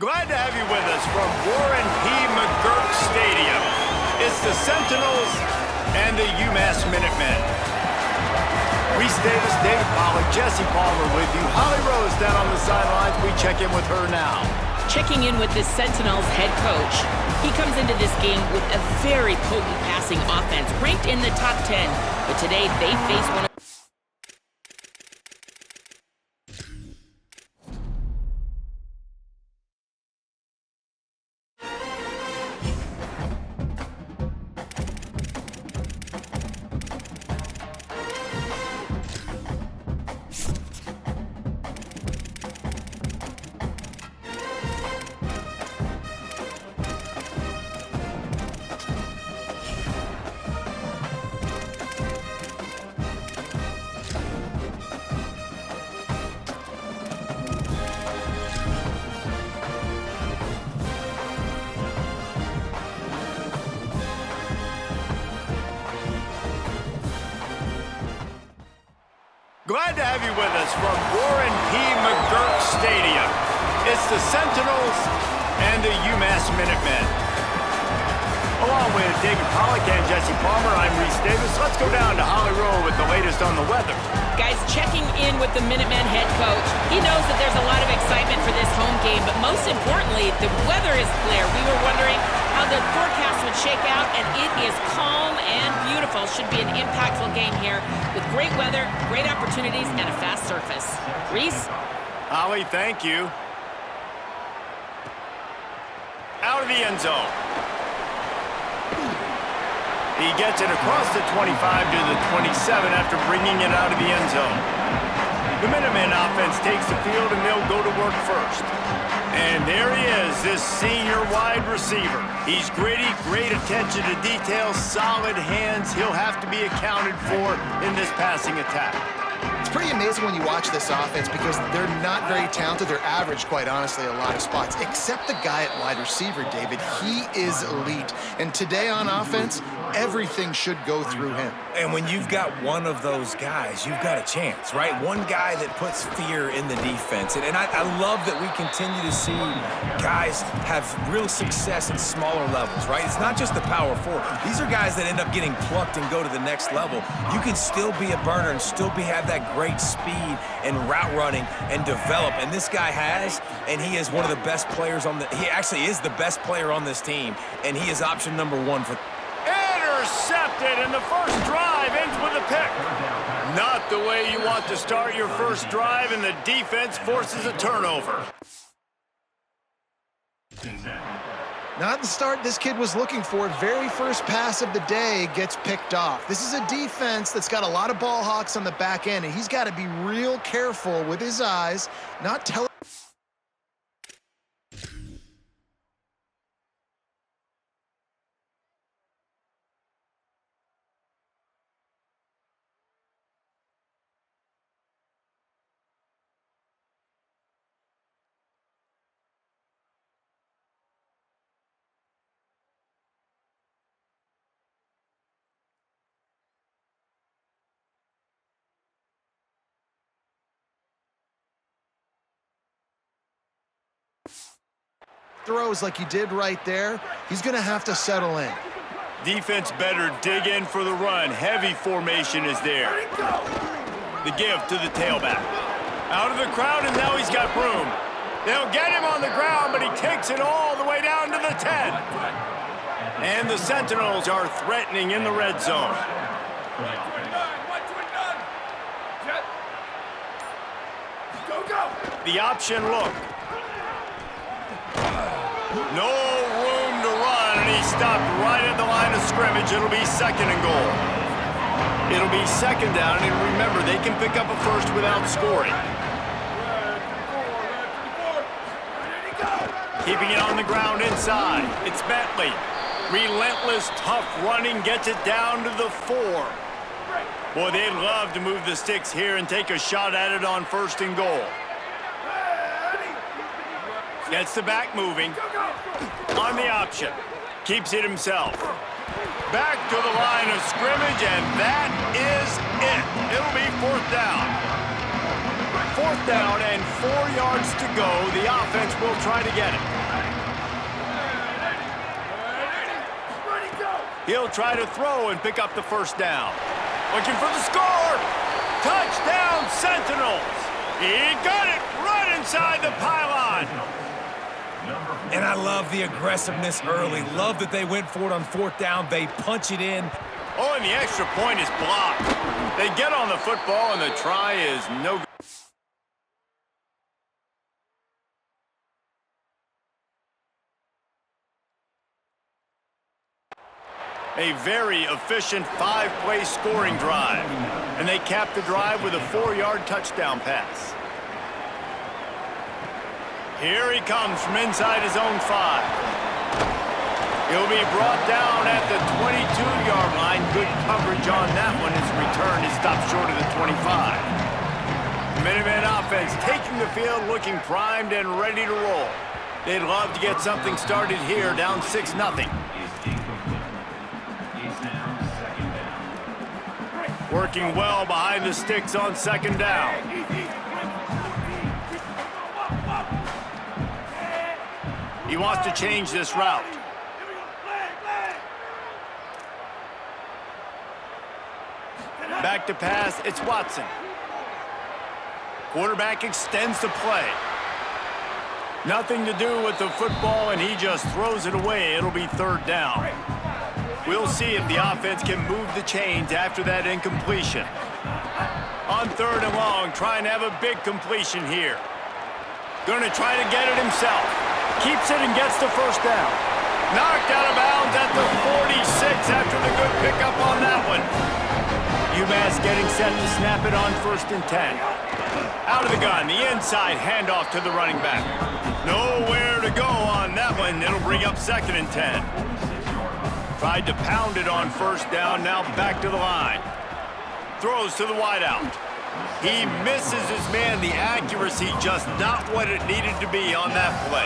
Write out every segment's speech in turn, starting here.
Glad to have you with us from Warren P. McGurk Stadium. It's the Sentinels and the UMass Minutemen. Reese Davis, David Pollack, Jesse Palmer with you. Holly Rose down on the sidelines. We check in with her now. Checking in with the Sentinels head coach. He comes into this game with a very potent passing offense, ranked in the top 10. But today they face one of Glad to have you with us from Warren P. McGurk Stadium. It's the Sentinels and the UMass Minutemen. Along with David Pollack and Jesse Palmer, I'm Reese Davis. Let's go down to Holly Rowe with the latest on the weather. guys checking in with the Minutemen head coach. He knows that there's a lot of excitement for this home game, but most importantly, the weather is clear. We were wondering how the forecast would shake out, and it is calm and beautiful. Should be an impactful game here with great weather, great opportunities, and a fast surface. Reese? Holly, thank you. Out of the end zone. He gets it across the 25 to the 27 after bringing it out of the end zone. The Minutemen offense takes the field, and they'll go to work first. And there he is, this senior wide receiver. He's gritty, great attention to detail, solid hands. He'll have to be accounted for in this passing attack. It's pretty amazing when you watch this offense because they're not very talented. They're average, quite honestly, a lot of spots, except the guy at wide receiver, David. He is elite. And today on offense, everything should go through him. And when you've got one of those guys, you've got a chance, right? One guy that puts fear in the defense. And I love that we continue to see guys have real success at smaller levels, right? It's not just the power forward. These are guys that end up getting plucked and go to the next level. You can still be a burner and still have that great speed and route running and develop. And this guy has, and he is one of the best players on he actually is the best player on this team. And he is option number one for... Intercepted, and the first drive ends with a pick. Not the way you want to start your first drive, and the defense forces a turnover. Not the start this kid was looking for. Very first pass of the day gets picked off. This is a defense that's got a lot of ball hawks on the back end, and he's got to be real careful with his eyes, not tell. Throws like he did right there, he's going to have to settle in. Defense better dig in for the run. Heavy formation is there. The give to the tailback. Out of the crowd, and now he's got room. They'll get him on the ground, but he takes it all the way down to the the 10. And the Sentinels are threatening in the red zone. The option look. No room to run, and he stopped right at the line of scrimmage. It'll be 2nd and goal. It'll be 2nd down, and remember, they can pick up a first without scoring. Keeping it on the ground inside. It's Bentley. Relentless, tough running, gets it down to the 4. Boy, they'd love to move the sticks here and take a shot at it on 1st and goal. Gets the back moving. On the option. Keeps it himself. Back to the line of scrimmage, and that is it. It'll be 4th down. 4th down and 4 yards to go. The offense will try to get it. He'll try to throw and pick up the 1st down. Looking for the score. Touchdown, Sentinels. He got it right inside the pylon. And I love the aggressiveness early. Love that they went for it on 4th down. They punch it in. Oh, and the extra point is blocked. They get on the football, and the try is no good. A very efficient 5-play scoring drive. And they cap the drive with a 4-yard touchdown pass. Here he comes from inside his own 5. He'll be brought down at the 22-yard line. Good coverage on that one. His return is stopped short of the 25. The Minuteman offense taking the field, looking primed and ready to roll. They'd love to get something started here, down 6-0. Working well behind the sticks on 2nd down. He wants to change this route. Back to pass, it's Watson. Quarterback extends the play. Nothing to do with the football, and he just throws it away. It'll be 3rd down. We'll see if the offense can move the chains after that incompletion. On 3rd and long, trying to have a big completion here. Going to try to get it himself. Keeps it and gets the 1st down. Knocked out of bounds at the 46 after the good pickup on that one. UMass getting set to snap it on 1st and 10. Out of the gun, the inside handoff to the running back. Nowhere to go on that one. It'll bring up 2nd and 10. Tried to pound it on 1st down, now back to the line. Throws to the wideout. He misses his man. The accuracy just not what it needed to be on that play.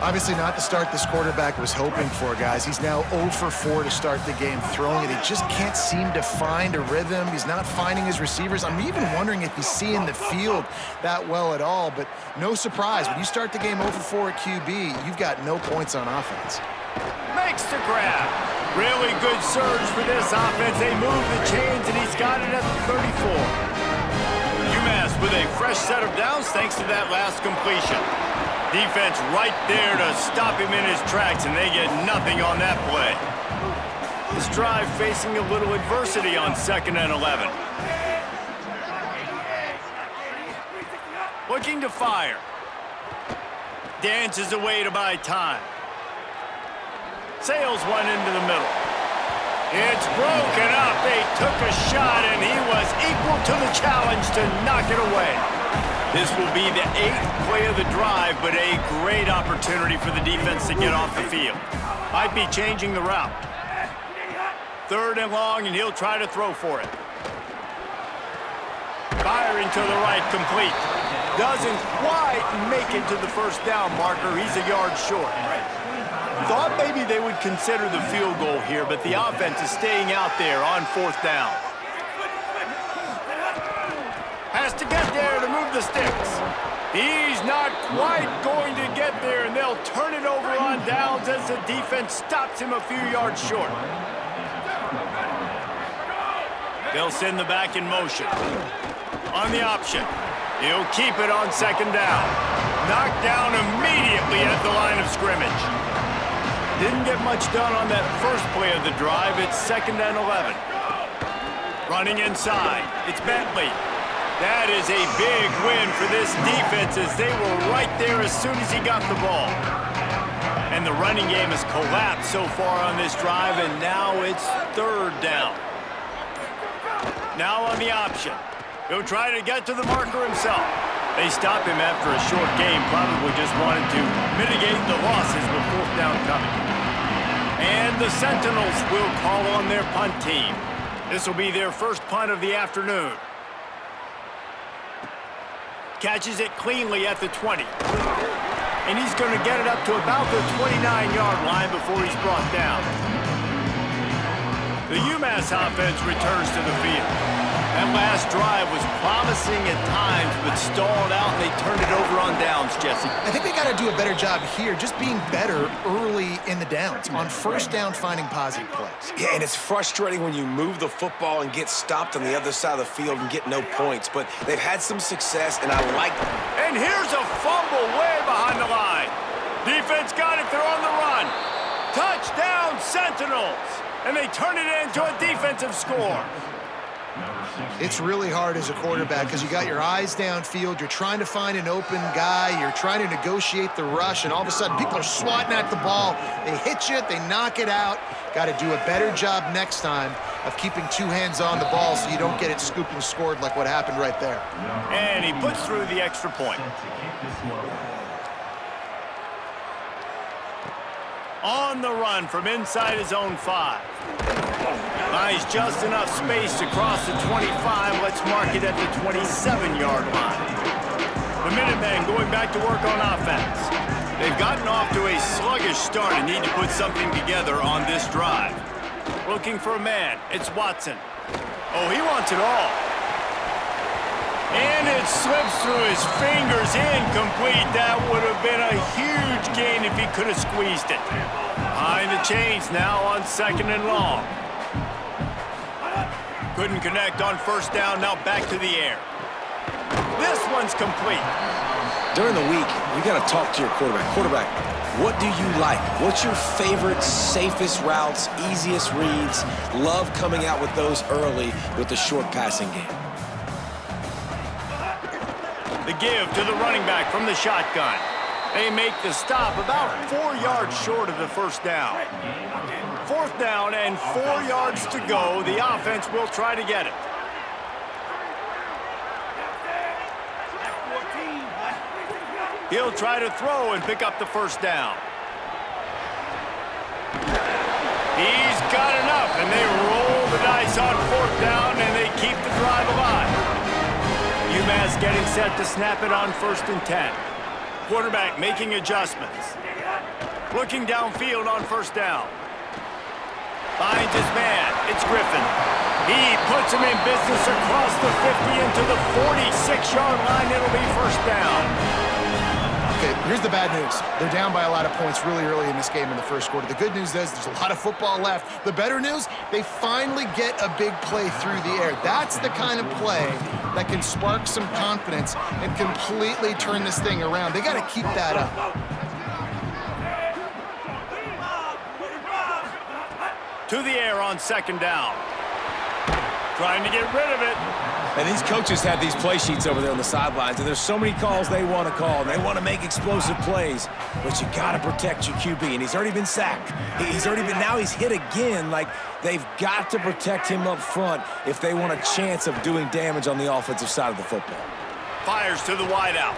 Obviously not the start this quarterback was hoping for, guys. He's now 0 for 4 to start the game throwing it. He just can't seem to find a rhythm. He's not finding his receivers. I'm even wondering if he's seeing the field that well at all, but no surprise. When you start the game 0 for 4 at QB, you've got no points on offense. Makes the grab. Really good surge for this offense. They move the chains, and he's got it at the 34. UMass with a fresh set of downs thanks to that last completion. Defense right there to stop him in his tracks, and they get nothing on that play. This drive facing a little adversity on 2nd and 11. Looking to fire. Dances away to buy time. Sails one into the middle. It's broken up. They took a shot, and he was equal to the challenge to knock it away. This will be the 8th play of the drive, but a great opportunity for the defense to get off the field. Might be changing the route. 3rd and long, and he'll try to throw for it. Firing to the right, complete. Doesn't quite make it to the 1st down marker. He's a yard short. Thought maybe they would consider the field goal here, but the offense is staying out there on 4th down. Has to get there to move the sticks. He's not quite going to get there, and they'll turn it over on downs as the defense stops him a few yards short. They'll send the back in motion. On the option. He'll keep it on 2nd down. Knocked down immediately at the line of scrimmage. Didn't get much done on that first play of the drive. It's 2nd and 11. Running inside. It's Bentley. That is a big win for this defense as they were right there as soon as he got the ball. And the running game has collapsed so far on this drive, and now it's 3rd down. Now on the option. He'll try to get to the marker himself. They stopped him after a short game, probably just wanted to mitigate the losses with 4th down coming. And the Sentinels will call on their punt team. This will be their first punt of the afternoon. Catches it cleanly at the 20. And he's going to get it up to about the 29-yard line before he's brought down. The UMass offense returns to the field. That last drive was promising at times, but stalled out, and they turned it over on downs, Jesse. I think they got to do a better job here, just being better early in the downs, on 1st down finding positive plays. Yeah, and it's frustrating when you move the football and get stopped on the other side of the field and get no points, but they've had some success, and I like them. And here's a fumble way behind the line. Defense got it, they're on the run. Touchdown, Sentinels! And they turn it into a defensive score. It's really hard as a quarterback because you got your eyes downfield, you're trying to find an open guy, you're trying to negotiate the rush, and all of a sudden people are swatting at the ball. They hit you, they knock it out. Got to do a better job next time of keeping 2 hands on the ball so you don't get it scooped and scored like what happened right there. And he puts through the extra point. On the run from inside his own 5. Buys just enough space to cross the 25. Let's mark it at the 27-yard line. The Minutemen going back to work on offense. They've gotten off to a sluggish start and need to put something together on this drive. Looking for a man. It's Watson. Oh, he wants it all. And it slips through his fingers, incomplete. That would have been a huge gain if he could have squeezed it. Behind the chains now on 2nd and long. Couldn't connect on 1st down, now back to the air. This one's complete. During the week, you got to talk to your quarterback. Quarterback, what do you like? What's your favorite, safest routes, easiest reads? Love coming out with those early with the short passing game. The give to the running back from the shotgun. They make the stop about 4 yards short of the 1st down. 4th down and 4 yards to go. The offense will try to get it. He'll try to throw and pick up the 1st down. He's got enough, and they roll the dice on 4th down, and they keep the drive alive. UMass getting set to snap it on 1st and 10. Quarterback making adjustments. Looking downfield on 1st down. Finds his man. It's Griffin. He puts him in business across the 50 into the 46-yard line. It'll be 1st down. Okay, here's the bad news. They're down by a lot of points really early in this game in the 1st quarter. The good news is there's a lot of football left. The better news, they finally get a big play through the air. That's the kind of play that can spark some confidence and completely turn this thing around. They got to keep that up. To the air on 2nd down. Trying to get rid of it. And these coaches have these play sheets over there on the sidelines, and there's so many calls they want to call, and they want to make explosive plays, but you got to protect your QB, and he's already been sacked. Now he's hit again. Like, they've got to protect him up front if they want a chance of doing damage on the offensive side of the football. Fires to the wideout.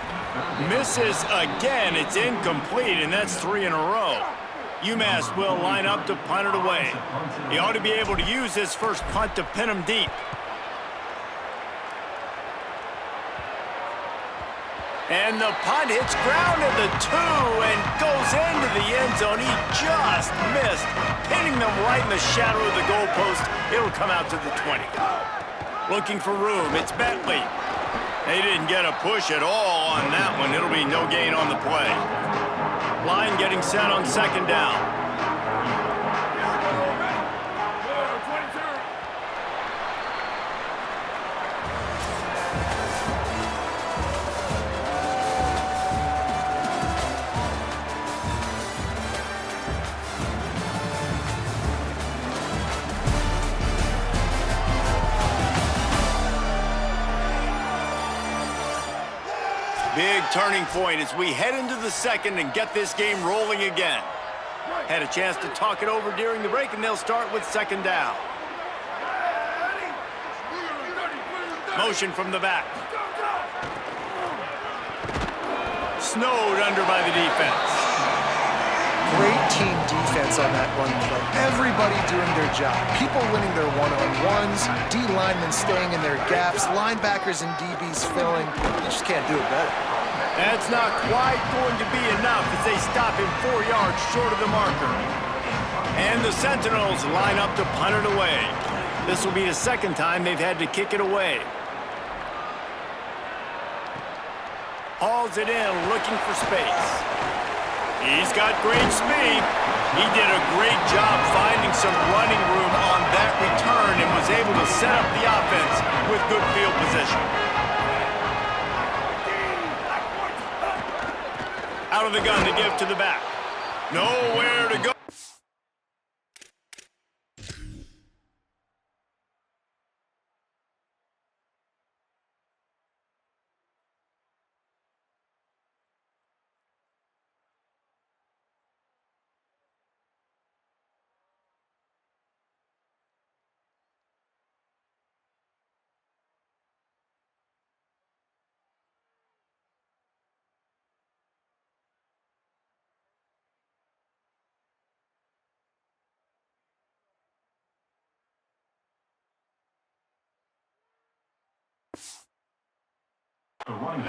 Misses again. It's incomplete, and that's 3 in a row. UMass will line up to punt it away. He ought to be able to use his first punt to pin him deep. And the punt hits ground at the 2 and goes into the end zone. He just missed, hitting them right in the shadow of the goalpost. It'll come out to the 20. Looking for room. It's Bentley. They didn't get a push at all on that one. It'll be no gain on the play. Line getting set on 2nd down. Big turning point as we head into the second and get this game rolling again. Had a chance to talk it over during the break, and they'll start with second down. Motion from the back. Snowed under by the defense. Great team defense on that run play. Everybody doing their job. People winning their one-on-ones, D linemen staying in their gaps, linebackers and DBs filling. You just can't do it better. That's not quite going to be enough as they stop him 4 yards short of the marker. And the Sentinels line up to punt it away. This will be the second time they've had to kick it away. Hauls it in, looking for space. He's got great speed. He did a great job finding some running room on that return and was able to set up the offense with good field position. Out of the gun to give to the back. Nowhere to go.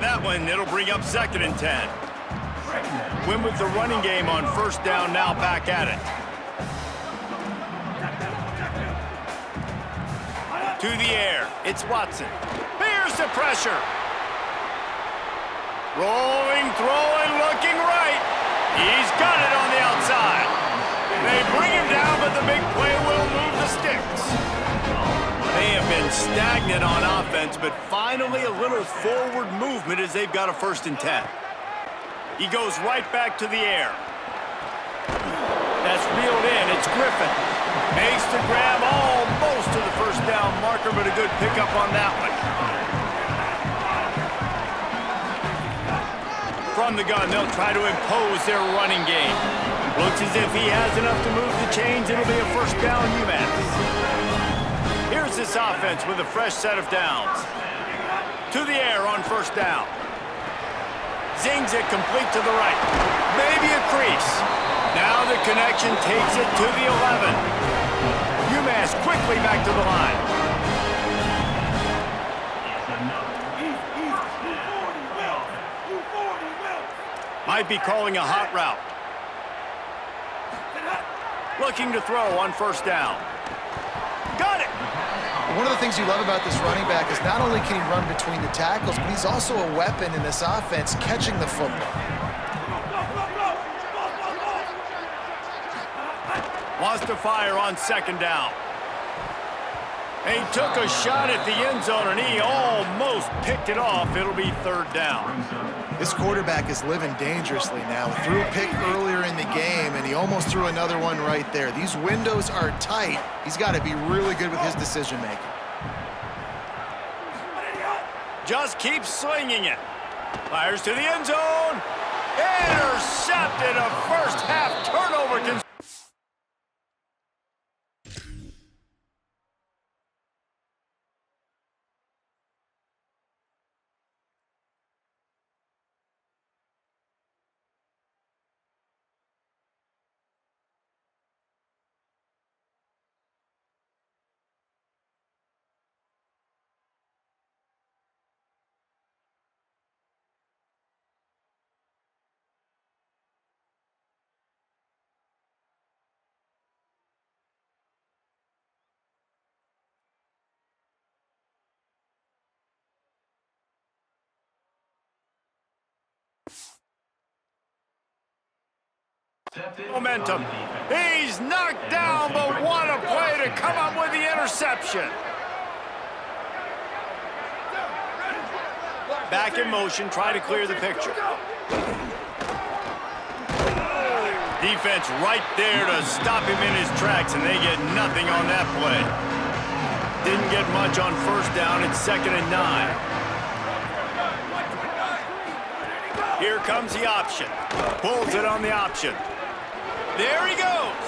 That one, it'll bring up second and 10. Win with the running game on first down, now back at it. To the air, it's Watson. Here's the pressure. Rolling, throwing, looking right. He's got it on the outside. They bring him down, but the big play will move the sticks. They have been stagnant on offense, but finally a little forward movement as they've got a first and 10. He goes right back to the air. That's reeled in. It's Griffin. Makes the grab almost to the first down marker, but a good pickup on that one. From the gun, they'll try to impose their running game. Looks as if he has enough to move the chains. It'll be a first down UMass. Here's this offense with a fresh set of downs. To the air on first down. Zings it complete to the right. Maybe a crease. Now the connection takes it to the 11. UMass quickly back to the line. Might be calling a hot route. Looking to throw on first down. Got it! One of the things you love about this running back is not only can he run between the tackles, but he's also a weapon in this offense catching the football. Wants to fire on second down. And he took a shot at the end zone, and he almost picked it off. It'll be third down. This quarterback is living dangerously now. Threw a pick earlier in the game, and he almost threw another one right there. These windows are tight. He's got to be really good with his decision-making. Just keeps swinging it. Fires to the end zone. Intercepted, a first-half turnover. Momentum. He's knocked down, but what a play to come up with the interception. Back in motion, try to clear the picture. Defense right there to stop him in his tracks, and they get nothing on that play. Didn't get much on first down. It's 2nd and 9. Here comes the option. Pulls it on the option. There he goes.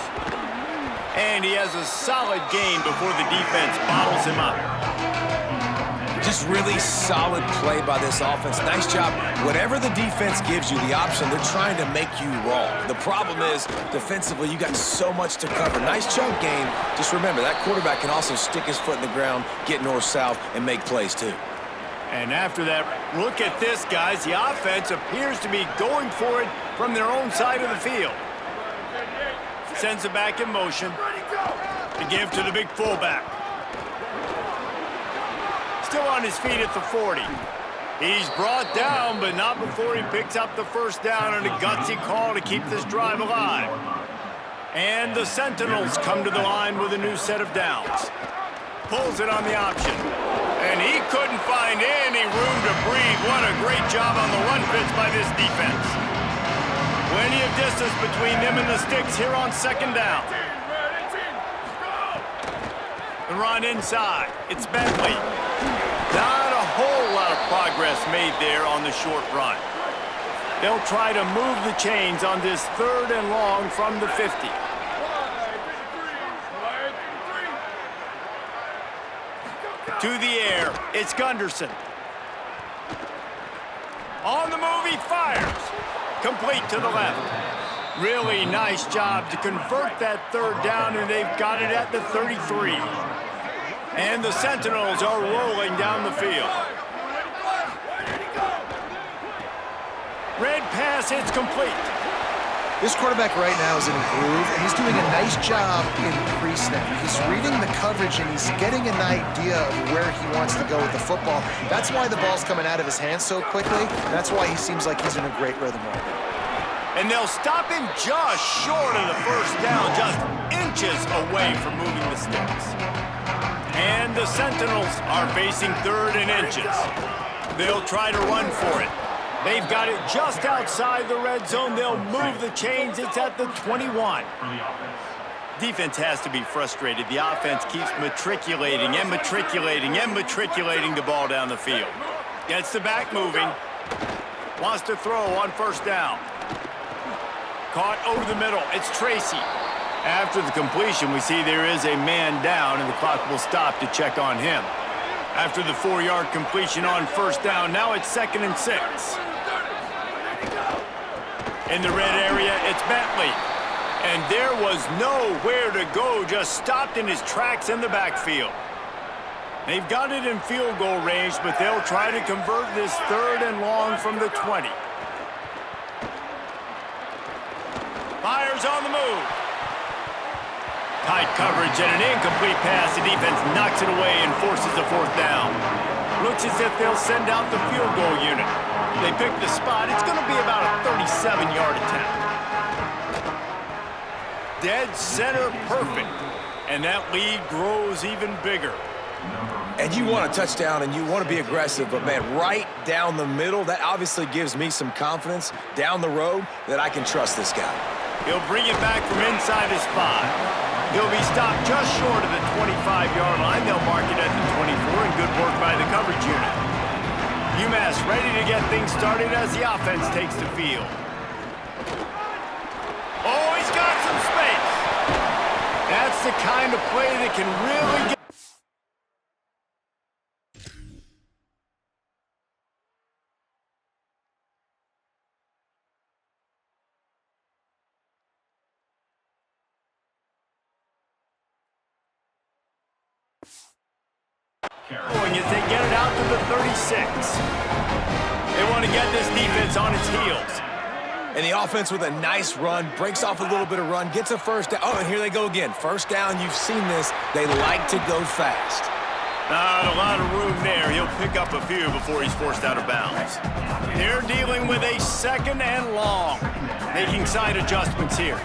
And he has a solid gain before the defense bottles him up. Just really solid play by this offense. Nice job. Whatever the defense gives you, the option, they're trying to make you wrong. The problem is, defensively, you got so much to cover. Nice chunk game. Just remember, that quarterback can also stick his foot in the ground, get north-south, and make plays too. And after that, look at this, guys. The offense appears to be going for it from their own side of the field. Sends it back in motion to give to the big fullback. Still on his feet at the 40. He's brought down, but not before he picks up the first down and a gutsy call to keep this drive alive. And the Sentinels come to the line with a new set of downs. Pulls it on the option. And he couldn't find any room to breathe. What a great job on the run fits by this defense. Plenty of distance between them and the sticks here on second down. The run inside. It's Bentley. Not a whole lot of progress made there on the short run. They'll try to move the chains on this 3rd and long from the 50. To the air, it's Gunderson. On the move, he fires. Complete to the left. Really nice job to convert that 3rd down, and they've got it at the 33. And the Sentinels are rolling down the field. Red pass hits complete. This quarterback right now is in a groove, and he's doing a nice job in pre-snap. He's reading the coverage, and he's getting an idea of where he wants to go with the football. That's why the ball's coming out of his hands so quickly. That's why he seems like he's in a great rhythm right now. And they'll stop him just short of the first down, just inches away from moving the sticks. And the Sentinels are facing 3rd and inches. They'll try to run for it. They've got it just outside the red zone. They'll move the chains. It's at the 21. Defense has to be frustrated. The offense keeps matriculating and matriculating and matriculating the ball down the field. Gets the back moving. Wants to throw on first down. Caught over the middle. It's Tracy. After the completion, we see there is a man down, and the clock will stop to check on him. After the 4-yard completion on first down, now it's 2nd and 6. In the red area, it's Bentley. And there was nowhere to go, just stopped in his tracks in the backfield. They've got it in field goal range, but they'll try to convert this 3rd and long from the 20. Fires on the move. Tight coverage and an incomplete pass. The defense knocks it away and forces a 4th down. Looks as if they'll send out the field goal unit. They pick the spot. It's going to be about a 37-yard attempt. Dead center perfect. And that lead grows even bigger. And you want a touchdown and you want to be aggressive, but man, right down the middle, that obviously gives me some confidence down the road that I can trust this guy. He'll bring it back from inside his 5. He'll be stopped just short of the 25-yard line. They'll mark it at the 24, and good work by the coverage unit. UMass ready to get things started as the offense takes the field. Oh, he's got some space. That's the kind of play that can really get... as they get it out to the 36. They want to get this defense on its heels. And the offense with a nice run, breaks off a little bit of run, gets a first down. Oh, and here they go again. First down, you've seen this. They like to go fast. Not a lot of room there. He'll pick up a few before he's forced out of bounds. They're dealing with a 2nd and long. Making side adjustments here.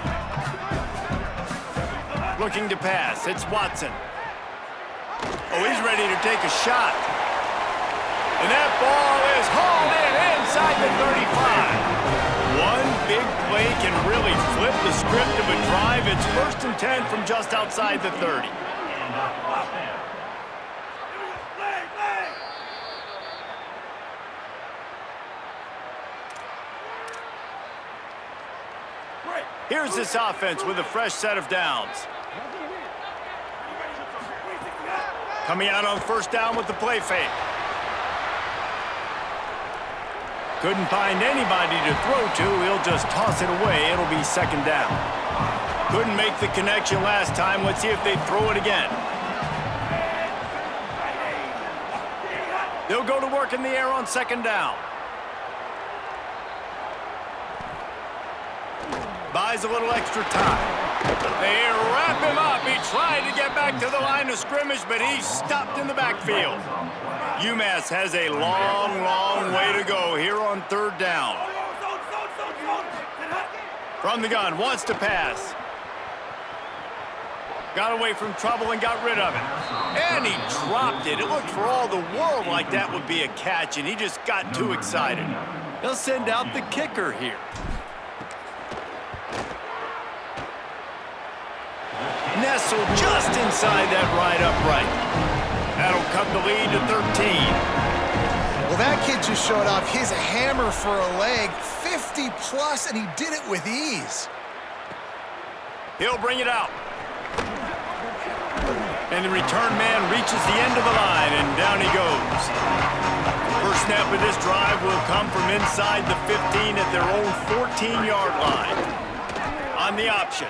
Looking to pass. It's Watson. Oh, he's ready to take a shot. And that ball is hauled in inside the 35. One big play can really flip the script of a drive. It's 1st and 10 from just outside the 30. Here's this offense with a fresh set of downs. Coming out on first down with the play fake. Couldn't find anybody to throw to. He'll just toss it away. It'll be second down. Couldn't make the connection last time. Let's see if they throw it again. They'll go to work in the air on second down. Buys a little extra time. They wrap him up. He tried to get back to the line of scrimmage, but he's stopped in the backfield. UMass has a long, long way to go here on third down. From the gun, wants to pass. Got away from trouble and got rid of it. And he dropped it. It looked for all the world like that would be a catch, and he just got too excited. They'll send out the kicker here. Nestled just inside that right upright. That'll cut the lead to 13. Well, that kid just showed off his hammer for a leg, 50 plus, and he did it with ease. He'll bring it out. And the return man reaches the end of the line, and down he goes. First snap of this drive will come from inside the 15 at their own 14-yard line. On the option.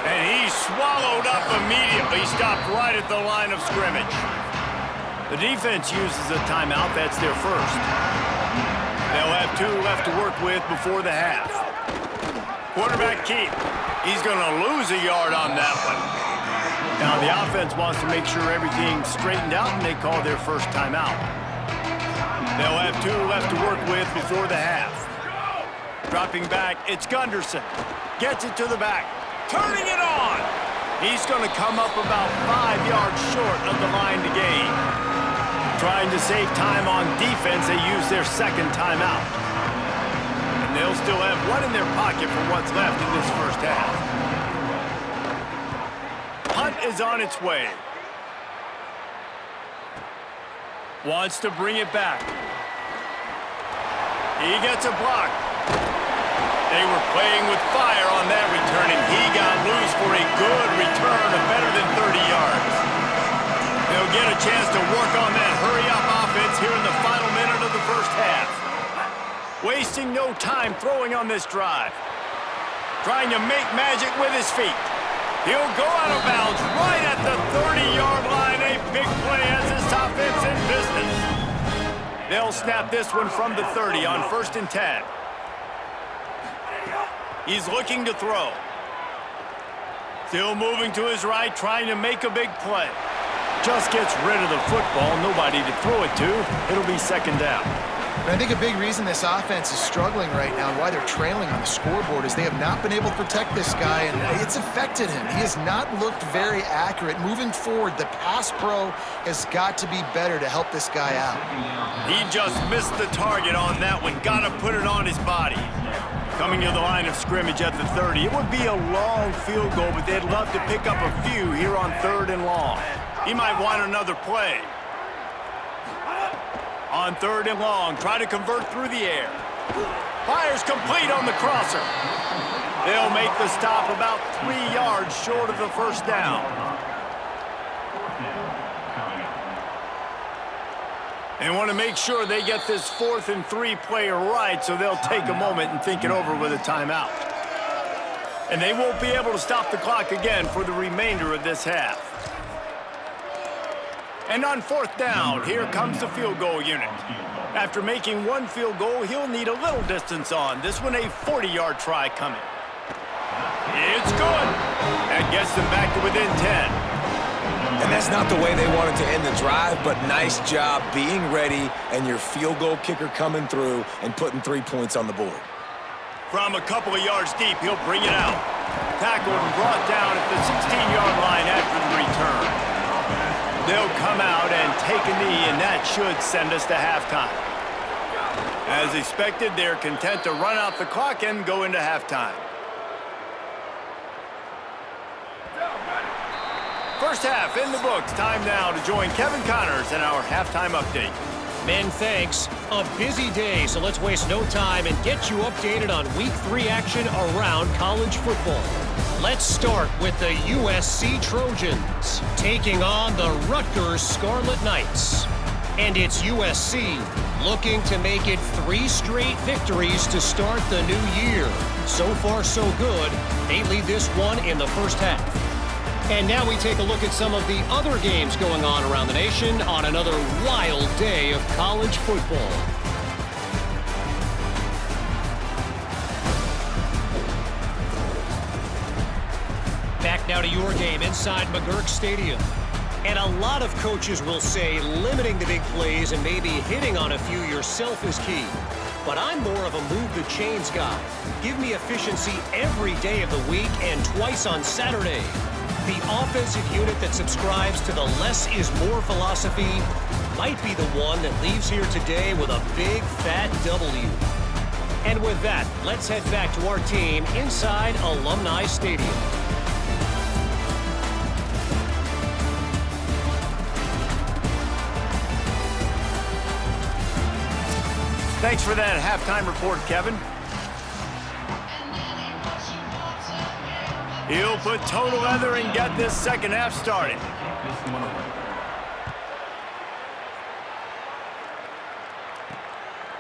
And he swallowed up immediately, stopped right at the line of scrimmage. The defense uses a timeout. That's their first. They'll have 2 left to work with before the half. Quarterback keep. He's going to lose a yard on that one. Now the offense wants to make sure everything's straightened out, and they call their first timeout. They'll have 2 left to work with before the half. Dropping back, it's Gunderson. Gets it to the back. Turning it on. He's going to come up about 5 yards short of the line to gain. Trying to save time on defense, they use their second timeout. And they'll still have 1 in their pocket for what's left in this first half. Punt is on its way. Wants to bring it back. He gets a block. They were playing with fire on that return, and he got loose for a good return of better than 30 yards. They'll get a chance to work on that hurry-up offense here in the final minute of the first half. Wasting no time throwing on this drive. Trying to make magic with his feet. He'll go out of bounds right at the 30-yard line. A big play as this offense in business. They'll snap this one from the 30 on 1st and 10. He's looking to throw. Still moving to his right, trying to make a big play. Just gets rid of the football, nobody to throw it to. It'll be second down. And I think a big reason this offense is struggling right now and why they're trailing on the scoreboard is they have not been able to protect this guy, and it's affected him. He has not looked very accurate. Moving forward, the pass pro has got to be better to help this guy out. He just missed the target on that one. Got to put it on his body. Coming to the line of scrimmage at the 30. It would be a long field goal, but they'd love to pick up a few here on 3rd and long. He might want another play. On 3rd and long, try to convert through the air. Fires complete on the crosser. They'll make the stop about 3 yards short of the first down. They want to make sure they get this 4th and 3 play right, so they'll take a moment and think it over with a timeout. And they won't be able to stop the clock again for the remainder of this half. And on 4th down, here comes the field goal unit. After making 1 field goal, he'll need a little distance on. This one a 40-yard try coming. It's good. That gets them back to within 10. And that's not the way they wanted to end the drive, but nice job being ready and your field goal kicker coming through and putting 3 points on the board. From a couple of yards deep, he'll bring it out. Tackled and brought down at the 16-yard line after the return. They'll come out and take a knee, and that should send us to halftime. As expected, they're content to run out the clock and go into halftime. First half in the books. Time now to join Kevin Connors in our halftime update. Men, thanks. A busy day, so let's waste no time and get you updated on Week 3 action around college football. Let's start with the USC Trojans taking on the Rutgers Scarlet Knights. And it's USC looking to make it 3 straight victories to start the new year. So far, so good. They lead this one in the first half. And now we take a look at some of the other games going on around the nation on another wild day of college football. Back now to your game inside McGurk Stadium. And a lot of coaches will say limiting the big plays and maybe hitting on a few yourself is key. But I'm more of a move the chains guy. Give me efficiency every day of the week and twice on Saturday. The offensive unit that subscribes to the less is more philosophy might be the one that leaves here today with a big fat W. And with that, let's head back to our team inside Alumni Stadium. Thanks for that halftime report, Kevin. He'll put total leather and get this second half started.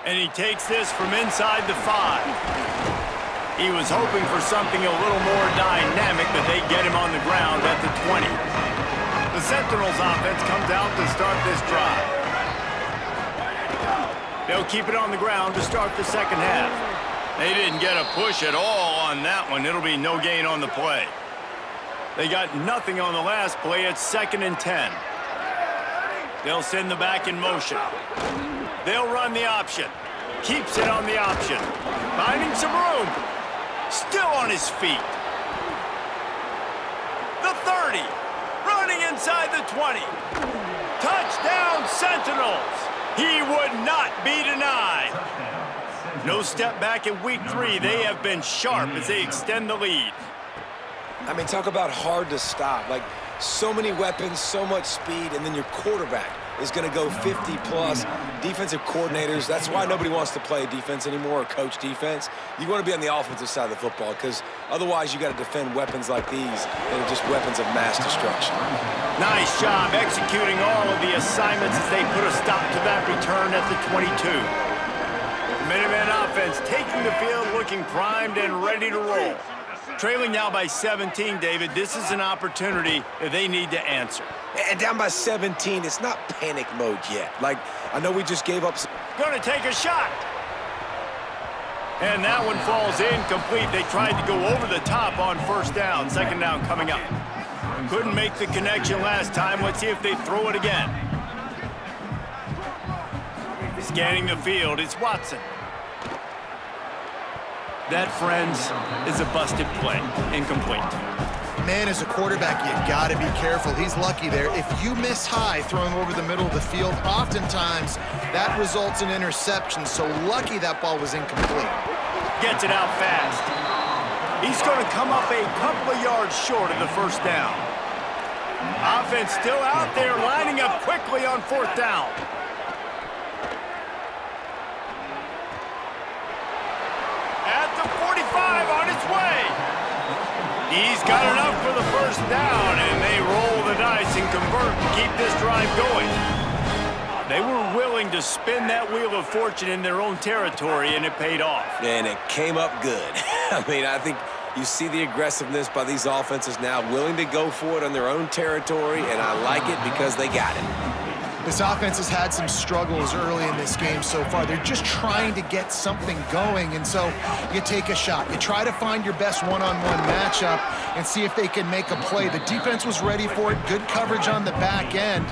And he takes this from inside the 5. He was hoping for something a little more dynamic, but they get him on the ground at the 20. The Sentinels offense comes out to start this drive. They'll keep it on the ground to start the second half. They didn't get a push at all on that one. It'll be no gain on the play. They got nothing on the last play. It's 2nd and 10. They'll send the back in motion. They'll run the option. Keeps it on the option. Finding some room. Still on his feet. The 30. Running inside the 20. Touchdown, Sentinels. He would not be denied. No step back in Week 3. They have been sharp as they extend the lead. I mean, talk about hard to stop. Like, so many weapons, so much speed, and then your quarterback is going to go 50-plus. Defensive coordinators, that's why nobody wants to play defense anymore or coach defense. You want to be on the offensive side of the football because otherwise you got to defend weapons like these that are just weapons of mass destruction. Nice job executing all of the assignments as they put a stop to that return at the 22. The Minuteman offense taking the field, looking primed and ready to roll. Trailing now by 17, David. This is an opportunity that they need to answer. And down by 17, it's not panic mode yet. Like, I know we just gave up. Going to take a shot. And that one falls incomplete. They tried to go over the top on first down. Second down coming up. Couldn't make the connection last time. Let's see if they throw it again. Scanning the field, it's Watson. That, friends, is a busted play. Incomplete. Man, as a quarterback, you got to be careful. He's lucky there. If you miss high throwing over the middle of the field, oftentimes that results in interception. So lucky that ball was incomplete. Gets it out fast. He's going to come up a couple of yards short of the first down. Offense still out there, lining up quickly on fourth down. At the 45, on its way. He's got enough for the first down, and they roll the dice and convert to keep this drive going. They were willing to spin that wheel of fortune in their own territory, and it paid off. And it came up good. I mean, I think you see the aggressiveness by these offenses now, willing to go for it on their own territory, and I like it because they got it. This offense has had some struggles early in this game so far. They're just trying to get something going, and so you take a shot. You try to find your best one-on-one matchup and see if they can make a play. The defense was ready for it. Good coverage on the back end.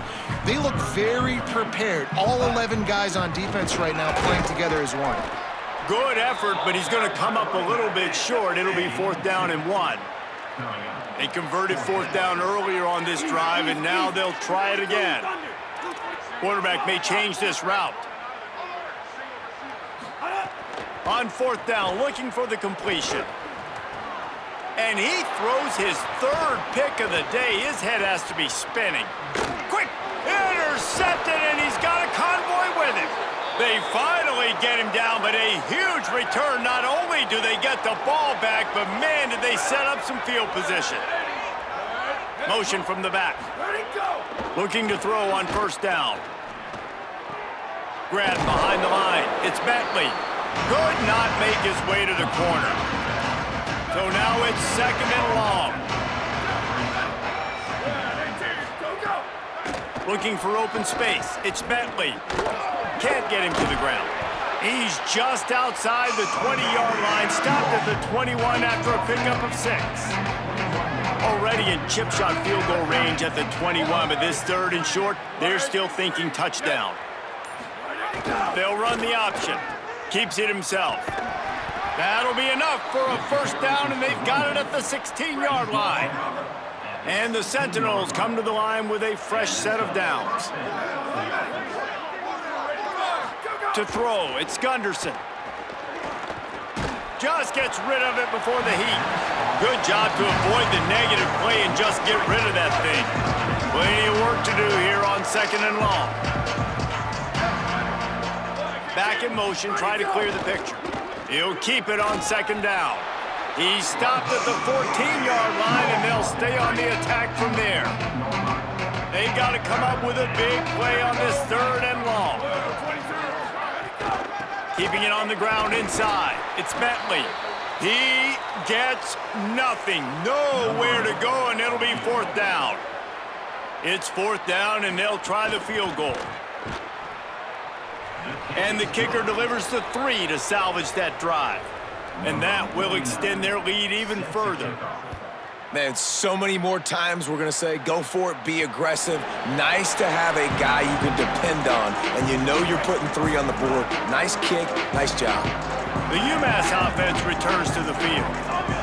They look very prepared. All 11 guys on defense right now playing together as one. Good effort, but he's going to come up a little bit short. It'll be fourth down and 1. They converted fourth down earlier on this drive, and now they'll try it again. Quarterback may change this route. On fourth down, looking for the completion. And he throws his third pick of the day. His head has to be spinning. Quick, intercepted, and he's got a convoy with with him. They finally get him down, but a huge return. Not only do they get the ball back, but man, did they set up some field position. Motion from the back. Looking to throw on first down. Grab behind the line. It's Bentley. Could not make his way to the corner. So now it's second and long. Looking for open space. It's Bentley. Can't get him to the ground. He's just outside the 20-yard line. Stopped at the 21 after a pickup of 6. Already in chip shot field goal range at the 21, but this third and short, they're still thinking touchdown. They'll run the option. Keeps it himself. That'll be enough for a first down, and they've got it at the 16-yard line. And the Sentinels come to the line with a fresh set of downs. To throw, it's Gunderson. Just gets rid of it before the heat. Good job to avoid the negative play and just get rid of that thing. Plenty of work to do here on second and long. Back in motion, try to clear the picture. He'll keep it on second down. He's stopped at the 14-yard line, and they'll stay on the attack from there. They've got to come up with a big play on this third and long. Keeping it on the ground inside. It's Bentley. He gets nothing. Nowhere to go, and it'll be fourth down. It's fourth down, and they'll try the field goal. And the kicker delivers the 3 to salvage that drive. And that will extend their lead even further. Man, so many more times we're going to say, go for it, be aggressive. Nice to have a guy you can depend on, and you know you're putting 3 on the board. Nice kick, nice job. The UMass offense returns to the field.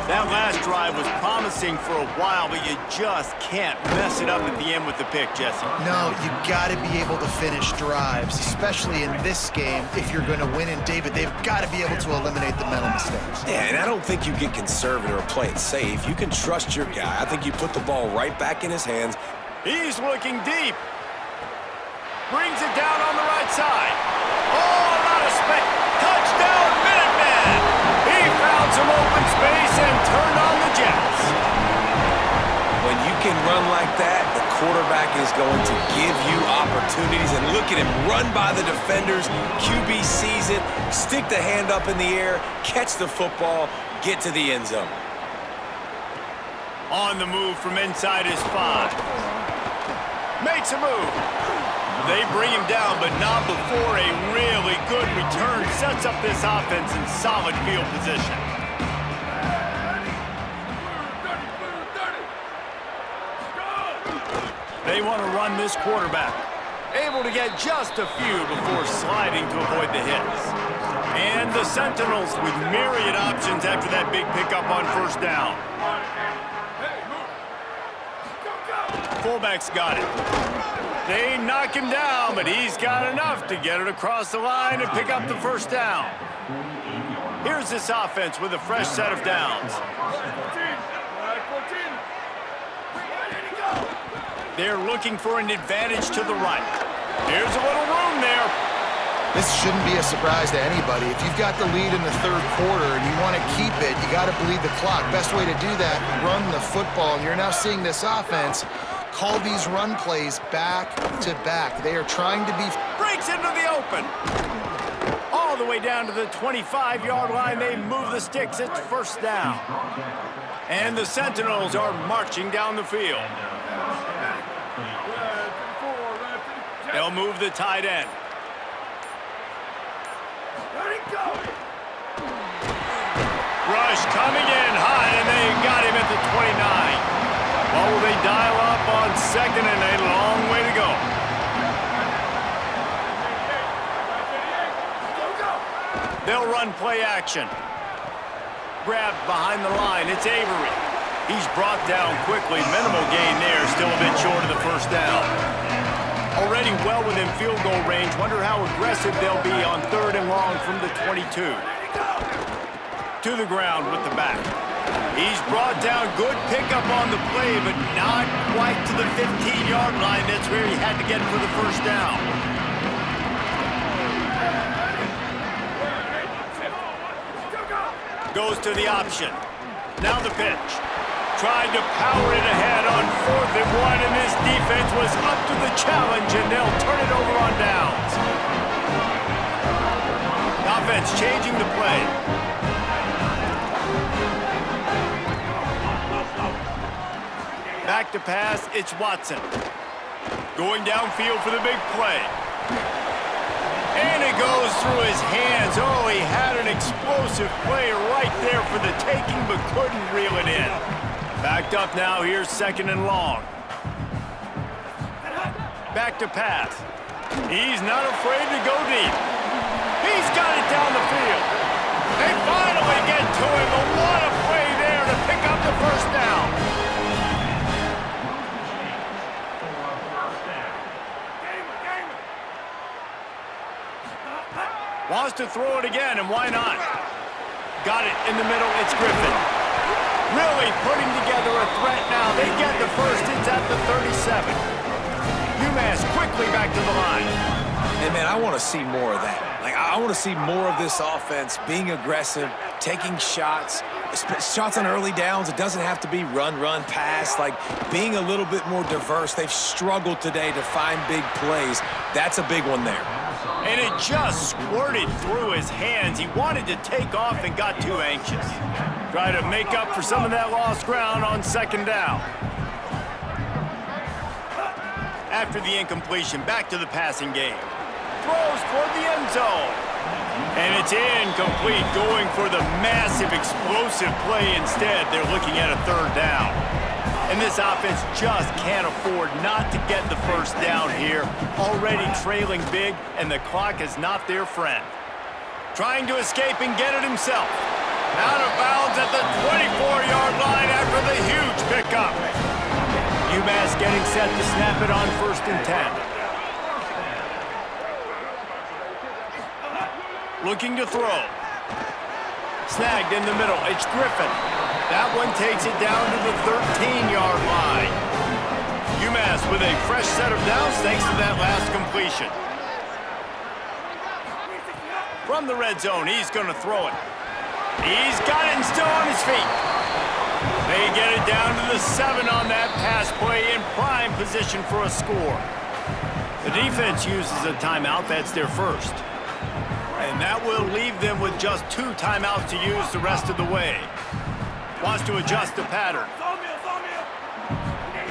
That last drive was promising for a while, but you just can't mess it up at the end with the pick, Jesse. No, you got to be able to finish drives, especially in this game. If you're going to win, and David, they've got to be able to eliminate the mental mistakes. Yeah, and I don't think you get conservative or play it safe. You can trust your guy. I think you put the ball right back in his hands. He's looking deep. Brings it down on the right side. Oh, not a space. Touchdown, Minuteman! He found some open space and turned on the Jets. When you can run like that, the quarterback is going to give you opportunities. And look at him run by the defenders. QB sees it, stick the hand up in the air, catch the football, get to the end zone. On the move from inside his 5. Makes a move. They bring him down, but not before a really good return sets up this offense in solid field position. They want to run this quarterback. Able to get just a few before sliding to avoid the hits. And the Sentinels with myriad options after that big pickup on first down. Fullback's got it. They knock him down, but he's got enough to get it across the line and pick up the first down. Here's this offense with a fresh set of downs. They're looking for an advantage to the right. There's a little room there. This shouldn't be a surprise to anybody. If you've got the lead in the third quarter and you want to keep it, you got to bleed the clock. Best way to do that, run the football. And you're now seeing this offense call these run plays back to back. They are trying to be... Breaks into the open. All the way down to the 25-yard line. They move the sticks. It's first down. And the Sentinels are marching down the field. They'll move the tight end. Rush coming in high, and they got him at the 29. Oh, they dial up on second, and a long way to go. They'll run play action. Grabbed behind the line. It's Avery. He's brought down quickly. Minimal gain there. Still a bit short of the first down. Already well within field goal range. Wonder how aggressive they'll be on third and long from the 22. To the ground with the back. He's brought down. Good pickup on the play, but not quite to the 15-yard line. That's where he had to get for the first down. Goes to the option. Now the pitch. Tried to power it ahead on 4th and 1, and this defense was up to the challenge, and they'll turn it over on downs. Offense changing the play. Back to pass, it's Watson. Going downfield for the big play. And it goes through his hands. Oh, he had an explosive play right there for the taking, but couldn't reel it in. Backed up now, here's 2nd and long. Back to pass. He's not afraid to go deep. He's got it down the field. They finally get to him. A lot of play there to pick up the first down. Wants to throw it again, and why not? Got it in the middle, it's Griffin. Really putting together a threat now. They get the first, it's at the 37. UMass quickly back to the line. And, man, I want to see more of that. Like, I want to see more of this offense being aggressive, taking shots on early downs. It doesn't have to be run, pass. Like, being a little bit more diverse. They've struggled today to find big plays. That's a big one there. And it just squirted through his hands. He wanted to take off and got too anxious. Try to make up for some of that lost ground on 2nd down. After the incompletion, back to the passing game. Throws toward the end zone. And it's incomplete, going for the massive explosive play instead. They're looking at a 3rd down. And this offense just can't afford not to get the first down here. Already trailing big, and the clock is not their friend. Trying to escape and get it himself. Out of bounds at the 24-yard line after the huge pickup. UMass getting set to snap it on 1st and 10. Looking to throw. Snagged in the middle. It's Griffin. That one takes it down to the 13-yard line. UMass with a fresh set of downs thanks to that last completion. From the red zone, he's going to throw it. He's got it and still on his feet. They get it down to the 7 on that pass play in prime position for a score. The defense uses a timeout. That's their first. And that will leave them with just 2 timeouts to use the rest of the way. Wants to adjust the pattern.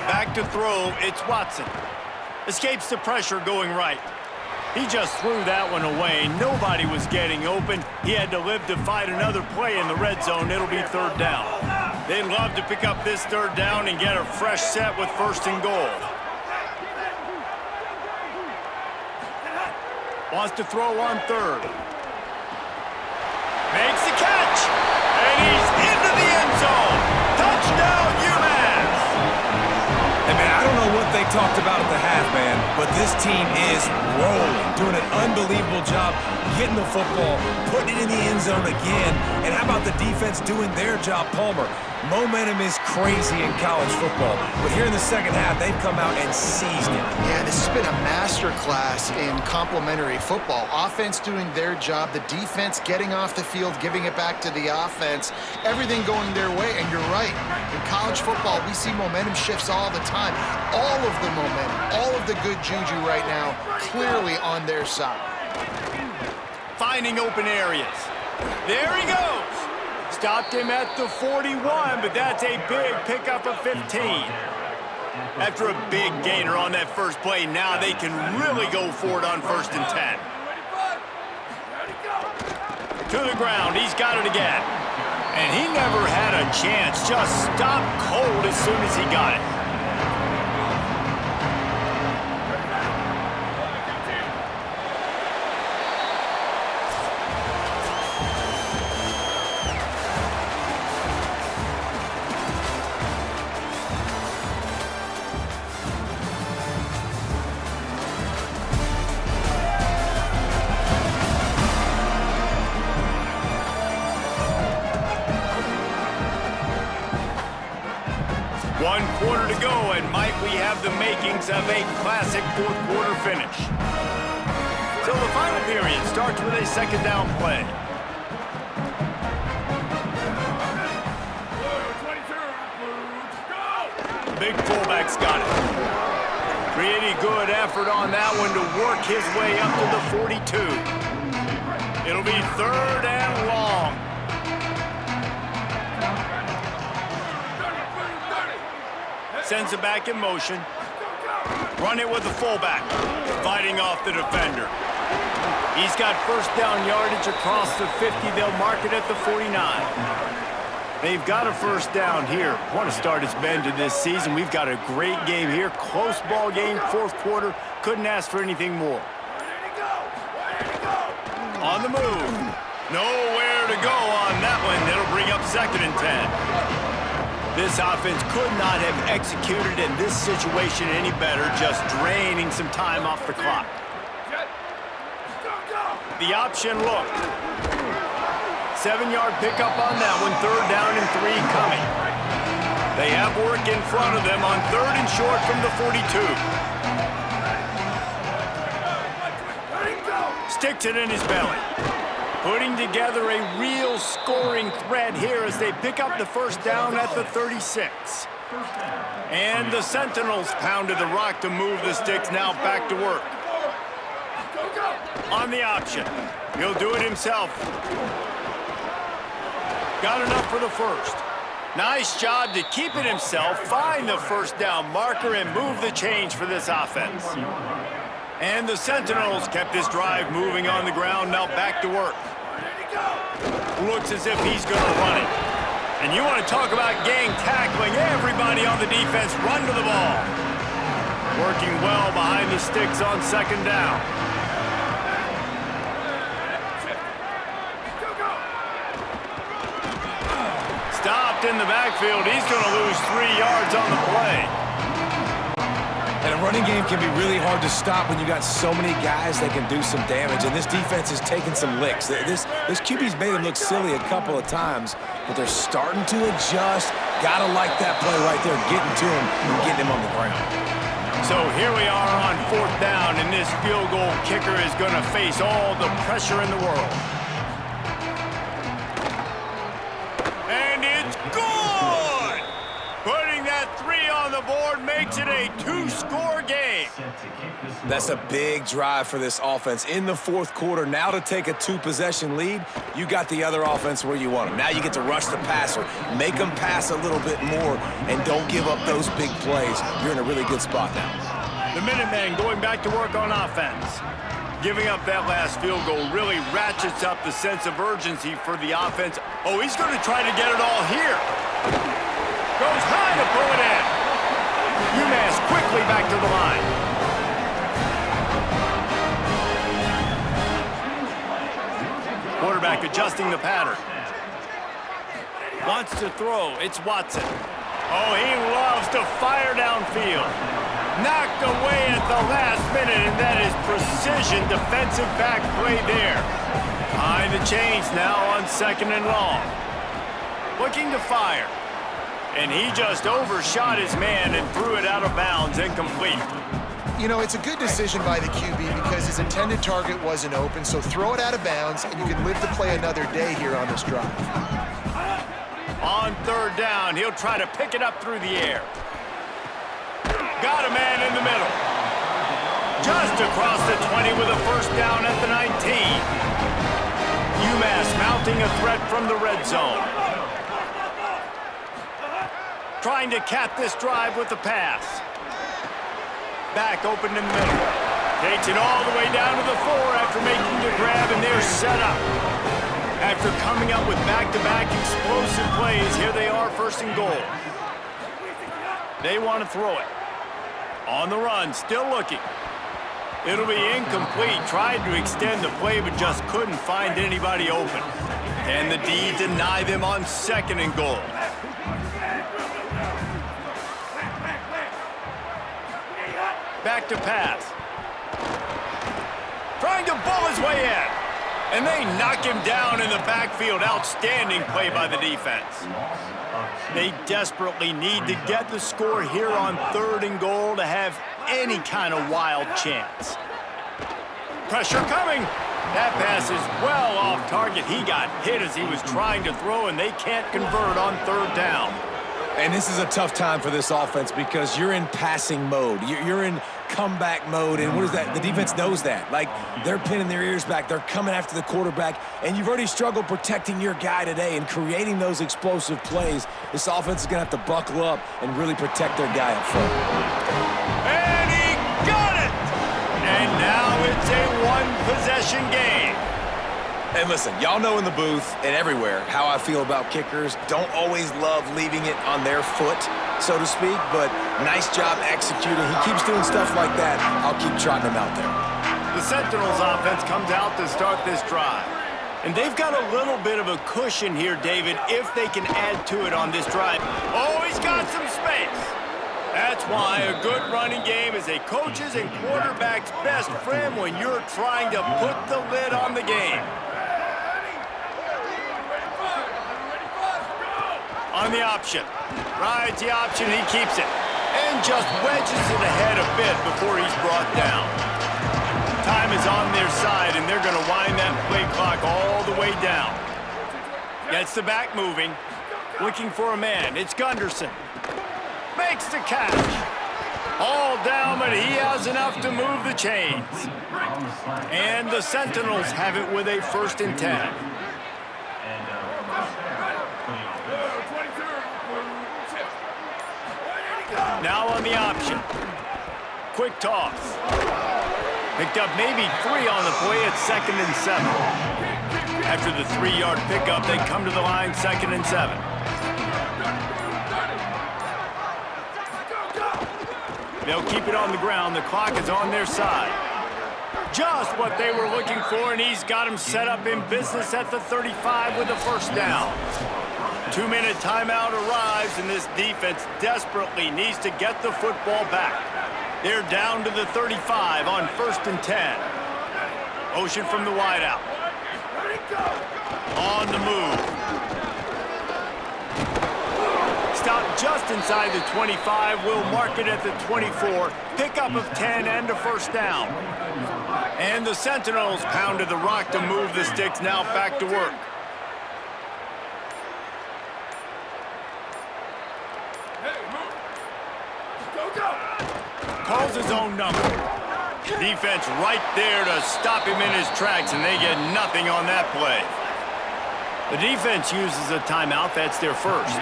Back to throw, it's Watson. Escapes the pressure going right. He just threw that one away. Nobody was getting open. He had to live to fight another play in the red zone. It'll be 3rd down. They'd love to pick up this 3rd down and get a fresh set with 1st and goal. Wants to throw on 3rd. Makes the catch. And he's into the end zone. Touchdown, UMass. Hey, man, I don't know what they talked about at the half, man, but this team is rolling, doing an unbelievable job getting the football, putting it in the end zone again. And how about the defense doing their job, Palmer? Momentum is crazy in college football, but here in the 2nd half, they've come out and seized it. Yeah, this has been a masterclass in complementary football. Offense doing their job, the defense getting off the field, giving it back to the offense, everything going their way. And you're right, in college football, we see momentum shifts all the time. All of the momentum, all of the good juju right now, clearly on their side. Finding open areas. There he goes. Stopped him at the 41, but that's a big pickup of 15. After a big gainer on that first play, now they can really go for it on 1st and 10. To the ground, he's got it again. And he never had a chance, just stopped cold as soon as he got it. One quarter to go, and might we have the makings of a classic 4th quarter finish. So the final period starts with a second down play. Big fullback's got it. Pretty good effort on that one to work his way up to the 42. It'll be third and long. Sends it back in motion. Run it with the fullback, fighting off the defender. He's got first down yardage across the 50. They'll mark it at the 49. They've got a first down here. Want to start his bend to this season. We've got a great game here. Close ball game, fourth quarter. Couldn't ask for anything more. On the move. Nowhere to go on that one. That'll bring up second and 10. This offense could not have executed in this situation any better, just draining some time off the clock. The option look. 7-yard pickup on that one, third down and 3 coming. They have work in front of them on third and short from the 42. Sticks it in his belly. Putting together a real scoring threat here as they pick up the first down at the 36. And the Sentinels pounded the rock to move the sticks, now back to work. On the option. He'll do it himself. Got enough for the first. Nice job to keep it himself, find the first down marker, and move the change for this offense. And the Sentinels kept this drive moving on the ground, now back to work. Looks as if he's going to run it. And you want to talk about gang tackling. Everybody on the defense run to the ball. Working well behind the sticks on second down. Stopped in the backfield. He's going to lose 3 yards on the play. And a running game can be really hard to stop when you got so many guys that can do some damage. And this defense is taking some licks. This QB's made them look silly a couple of times, but they're starting to adjust. Gotta like that play right there, getting to him and getting him on the ground. So here we are on fourth down, and this field goal kicker is going to face all the pressure in the world. And it's good! Putting that 3 on the board makes it a 2-score game. That's a big drive for this offense in the fourth quarter. Now to take a 2-possession lead, you got the other offense where you want them. Now you get to rush the passer, make them pass a little bit more, and don't give up those big plays. You're in a really good spot now. The Minutemen going back to work on offense. Giving up that last field goal really ratchets up the sense of urgency for the offense. Oh, he's going to try to get it all here. Goes high to pull it in. UMass quickly back to the line. Quarterback adjusting the pattern. Wants to throw. It's Watson. Oh, he loves to fire downfield. Knocked away at the last minute, and that is precision defensive back play there. Behind the chains now on second and long. Looking to fire. And he just overshot his man and threw it out of bounds, incomplete. You know, it's a good decision by the QB because his intended target wasn't open, so throw it out of bounds, and you can live to play another day here on this drive. On third down, he'll try to pick it up through the air. Got a man in the middle. Just across the 20 with a first down at the 19. UMass mounting a threat from the red zone. Trying to cap this drive with the pass. Back open in the middle. Takes it all the way down to the 4 after making the grab, and they're set up. After coming up with back-to-back explosive plays, here they are, first and goal. They want to throw it. On the run, still looking. It'll be incomplete. Tried to extend the play, but just couldn't find anybody open. And the D deny them on second and goal. Back to pass. Trying to bull his way in. And they knock him down in the backfield. Outstanding play by the defense. They desperately need to get the score here on third and goal to have any kind of wild chance. Pressure coming. That pass is well off target. He got hit as he was trying to throw, and they can't convert on third down. And this is a tough time for this offense because you're in passing mode. You're in comeback mode, and what is that? The defense knows that. Like, they're pinning their ears back. They're coming after the quarterback, and you've already struggled protecting your guy today and creating those explosive plays. This offense is going to have to buckle up and really protect their guy up front. And he got it! And now it's a one-possession game. And listen, y'all know in the booth and everywhere how I feel about kickers. Don't always love leaving it on their foot, so to speak, but nice job executing. He keeps doing stuff like that. I'll keep trotting him out there. The Sentinels offense comes out to start this drive. And they've got a little bit of a cushion here, David, if they can add to it on this drive. Oh, he's got some space. That's why a good running game is a coach's and quarterback's best friend when you're trying to put the lid on the game. On the option. Rides the option, he keeps it. And just wedges it ahead a bit before he's brought down. Time is on their side, and they're going to wind that play clock all the way down. Gets the back moving. Looking for a man. It's Gunderson. Makes the catch. All down, but he has enough to move the chains. And the Sentinels have it with a 1st and 10. Now on the option. Quick toss. Picked up maybe 3 on the play at 2nd and 7. After the 3-yard pickup, they come to the line 2nd and 7. They'll keep it on the ground. The clock is on their side. Just what they were looking for, and he's got him set up in business at the 35 with a 1st down. 2-minute timeout arrives, and this defense desperately needs to get the football back. They're down to the 35 on 1st and 10. Motion from the wideout. On the move. Stop just inside the 25. We'll mark it at the 24. Pickup of 10 and a 1st down. And the Sentinels pounded the rock to move the sticks. Now back to work. Calls his own number. Defense right there to stop him in his tracks, and they get nothing on that play. The defense uses a timeout. That's their 1st.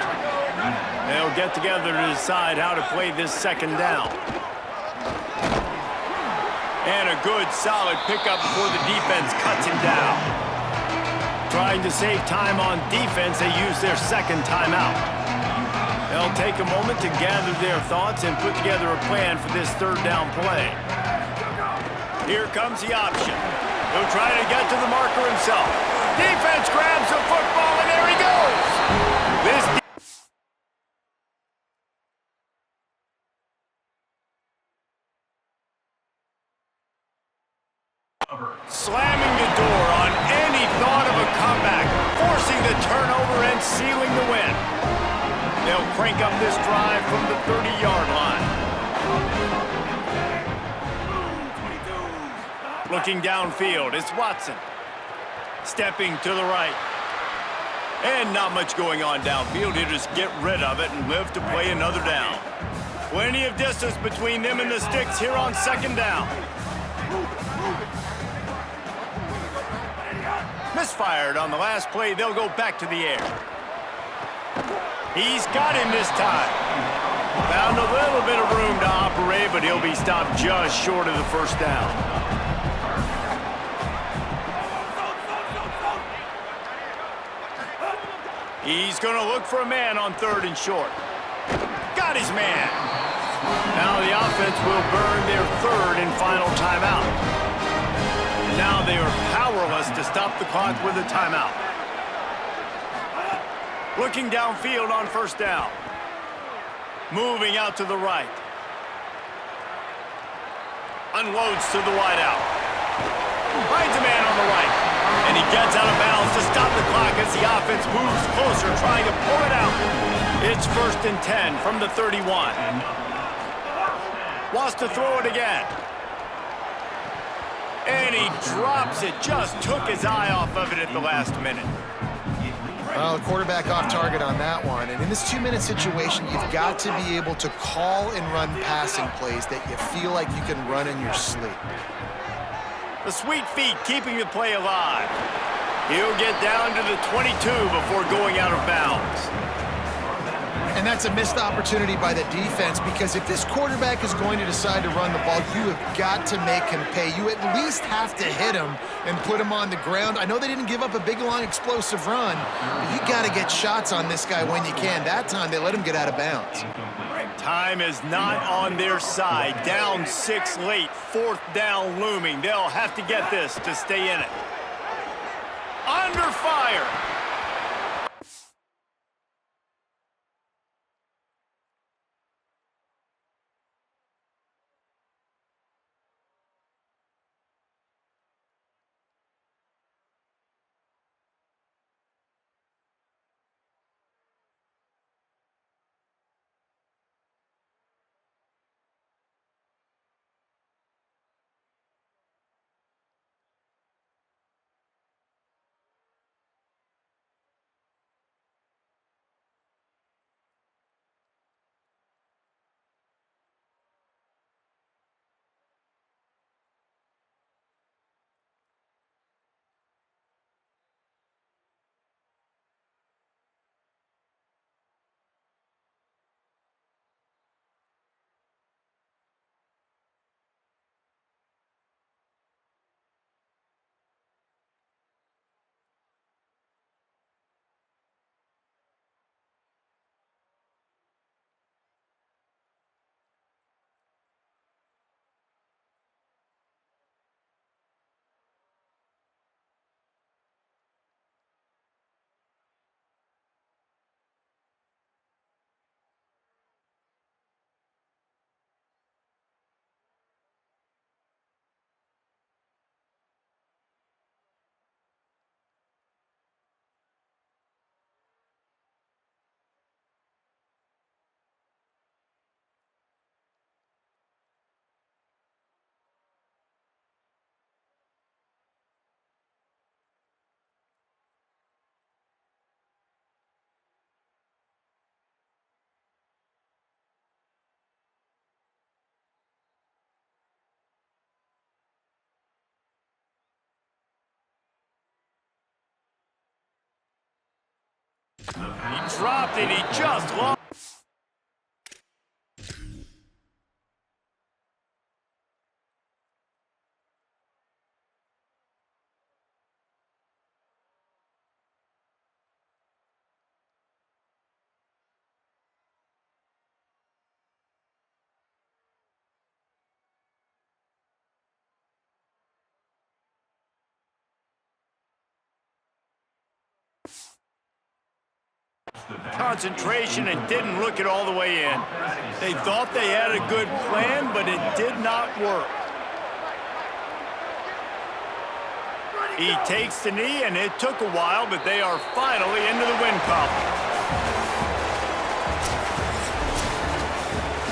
They'll get together to decide how to play this 2nd down. And a good, solid pickup before the defense cuts him down. Trying to save time on defense, they use their 2nd timeout. They'll take a moment to gather their thoughts and put together a plan for this 3rd down play. Here comes the option. He'll try to get to the marker himself. Defense grabs the football, and there he goes. Slamming the door on any thought of a comeback, forcing the turnover and sealing the win. They'll crank up this drive from the 30-yard line. Looking downfield, it's Watson. Stepping to the right. And not much going on downfield. He'll just get rid of it and live to play another down. Plenty of distance between them and the sticks here on 2nd down. Misfired on the last play. They'll go back to the air. He's got him this time. Found a little bit of room to operate, but he'll be stopped just short of the 1st down. He's going to look for a man on 3rd and short. Got his man. Now the offense will burn their 3rd and final timeout. Now they are powerless to stop the clock with a timeout. Looking downfield on 1st down. Moving out to the right. Unloads to the wideout. Finds a man on the right. And he gets out of bounds to stop the clock as the offense moves closer, trying to pull it out. It's 1st and 10 from the 31. Wants to throw it again. And he drops it, just took his eye off of it at the last minute. Well, the quarterback off target on that one. And in this 2-minute situation, you've got to be able to call and run passing plays that you feel like you can run in your sleep. The sweet feet keeping the play alive. He'll get down to the 22 before going out of bounds. And that's a missed opportunity by the defense, because if this quarterback is going to decide to run the ball, you have got to make him pay. You at least have to hit him and put him on the ground. I know they didn't give up a big, long, explosive run, but you got to get shots on this guy when you can. That time, they let him get out of bounds. Time is not on their side. Down 6 late, 4th down looming. They'll have to get this to stay in it. Under fire. He dropped it. He just lost. Concentration and didn't look it all the way in. They thought they had a good plan, but it did not work. He takes the knee, and it took a while, but they are finally into the win column.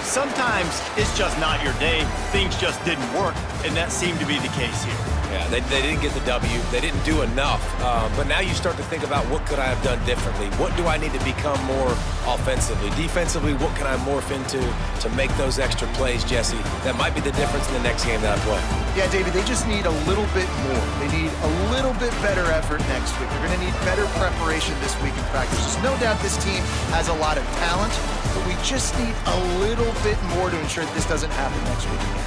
Sometimes it's just not your day. Things just didn't work, and that seemed to be the case here. Yeah, they didn't get the W. They didn't do enough. But now you start to think about, what could I have done differently? What do I need to become more offensively? Defensively, what can I morph into to make those extra plays, Jesse? That might be the difference in the next game that I play. Yeah, David, they just need a little bit more. They need a little bit better effort next week. They're going to need better preparation this week in practice. There's no doubt this team has a lot of talent, but we just need a little bit more to ensure that this doesn't happen next week again.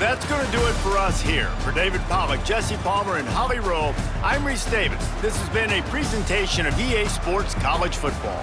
That's going to do it for us here. For David Pollack, Jesse Palmer, and Holly Rowe, I'm Reese Davis. This has been a presentation of EA Sports College Football.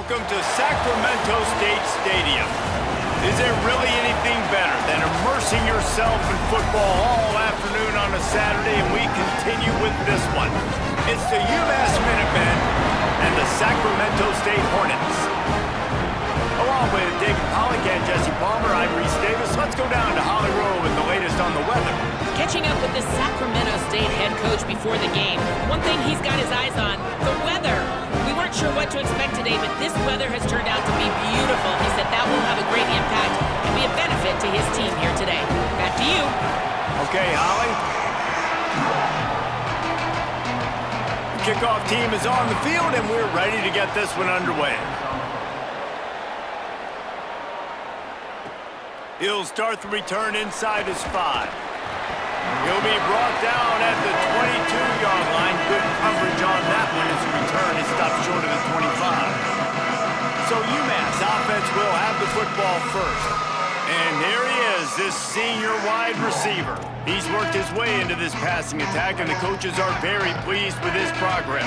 Welcome to Sacramento State Stadium. Is there really anything better than immersing yourself in football all afternoon on a Saturday? And we continue with this one. It's the UMass Minutemen and the Sacramento State Hornets. Along with David Pollock and Jesse Palmer, I'm Reese Davis. Let's go down to Holly Rowe with the latest on the weather. Catching up with the Sacramento State head coach before the game. One thing he's got his eyes on, the weather. We weren't sure what to expect today, but this weather has turned out to be beautiful. He said that will have a great impact and be a benefit to his team here today. Back to you. Okay, Holly. The kickoff team is on the field, and we're ready to get this one underway. He'll start the return inside his 5. He'll be brought down at the 22-yard line. Good coverage on that one. His return is stopped short of the 25. So UMass offense will have the football first. And there he is, this senior wide receiver. He's worked his way into this passing attack, and the coaches are very pleased with his progress.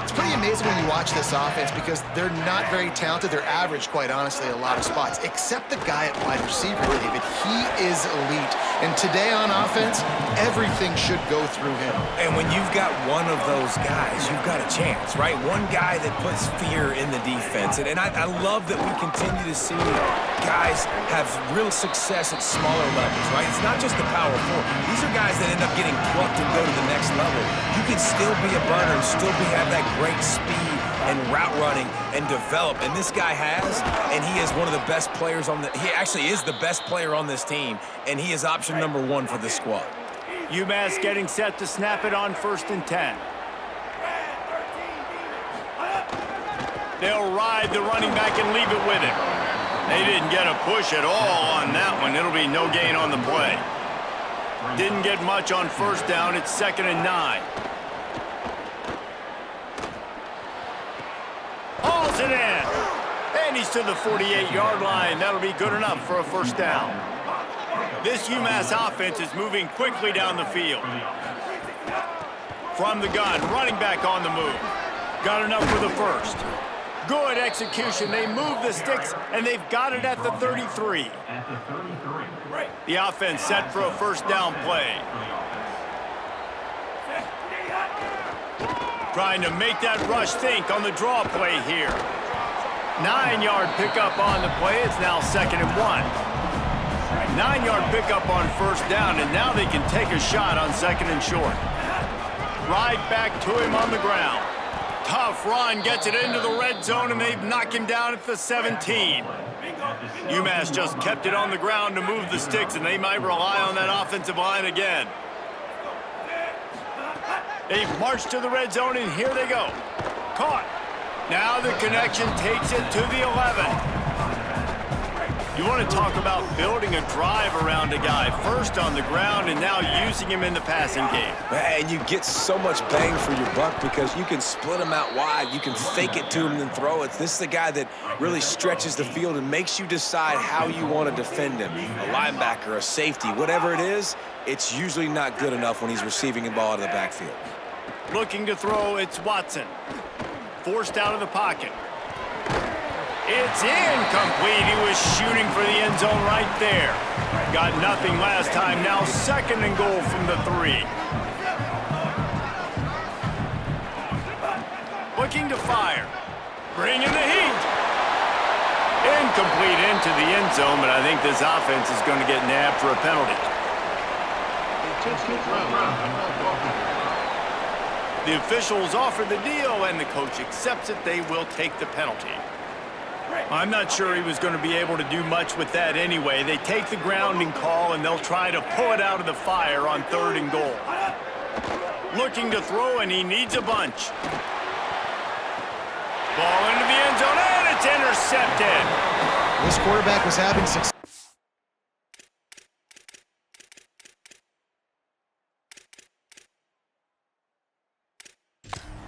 It's pretty amazing when you watch this offense because they're not very talented. They're average, quite honestly, a lot of spots, except the guy at wide receiver, David. He is elite. And today on offense, everything should go through him. And when you've got one of those guys, you've got a chance, right? One guy that puts fear in the defense. And I love that we continue to see guys have real success at smaller levels, right? It's not just the power 4. These are guys that end up getting plucked and go to the next level. You can still be a burner and still have that great speed and route running and develop. And this guy has, and he is one of the best players on the, he actually is the best player on this team, and he is option number 1 for this squad. UMass getting set to snap it on 1st and 10. They'll ride the running back and leave it with him. They didn't get a push at all on that one. It'll be no gain on the play. Didn't get much on 1st down. It's 2nd and 9. Hauls it in. And he's to the 48-yard line. That'll be good enough for a 1st down. This UMass offense is moving quickly down the field. From the gun, running back on the move. Got enough for the 1st. Good execution. They move the sticks, and they've got it at the 33. The offense set for a 1st down play. Trying to make that rush think on the draw play here. 9-yard pickup on the play. It's now 2nd and 1. 9-yard pickup on 1st down, and now they can take a shot on 2nd and short. Right back to him on the ground. Tough run, gets it into the red zone, and they've knocked him down at the 17. UMass just kept it on the ground to move the sticks, and they might rely on that offensive line again. They've marched to the red zone, and here they go. Caught. Now the connection takes it to the 11. You want to talk about building a drive around a guy. First on the ground and now using him in the passing game. And you get so much bang for your buck because you can split him out wide. You can fake it to him and then throw it. This is the guy that really stretches the field and makes you decide how you want to defend him. A linebacker, a safety, whatever it is, it's usually not good enough when he's receiving the ball out of the backfield. Looking to throw, it's Watson. Forced out of the pocket. It's incomplete. He was shooting for the end zone right there. Got nothing last time. Now 2nd and goal from the 3. Looking to fire. Bringing the heat. Incomplete into the end zone, but I think this offense is going to get nabbed for a penalty. The officials offer the deal, and the coach accepts it. They will take the penalty. I'm not sure he was going to be able to do much with that anyway. They take the grounding call, and they'll try to pull it out of the fire on 3rd and goal. Looking to throw, and he needs a bunch. Ball into the end zone, and it's intercepted. This quarterback was having success.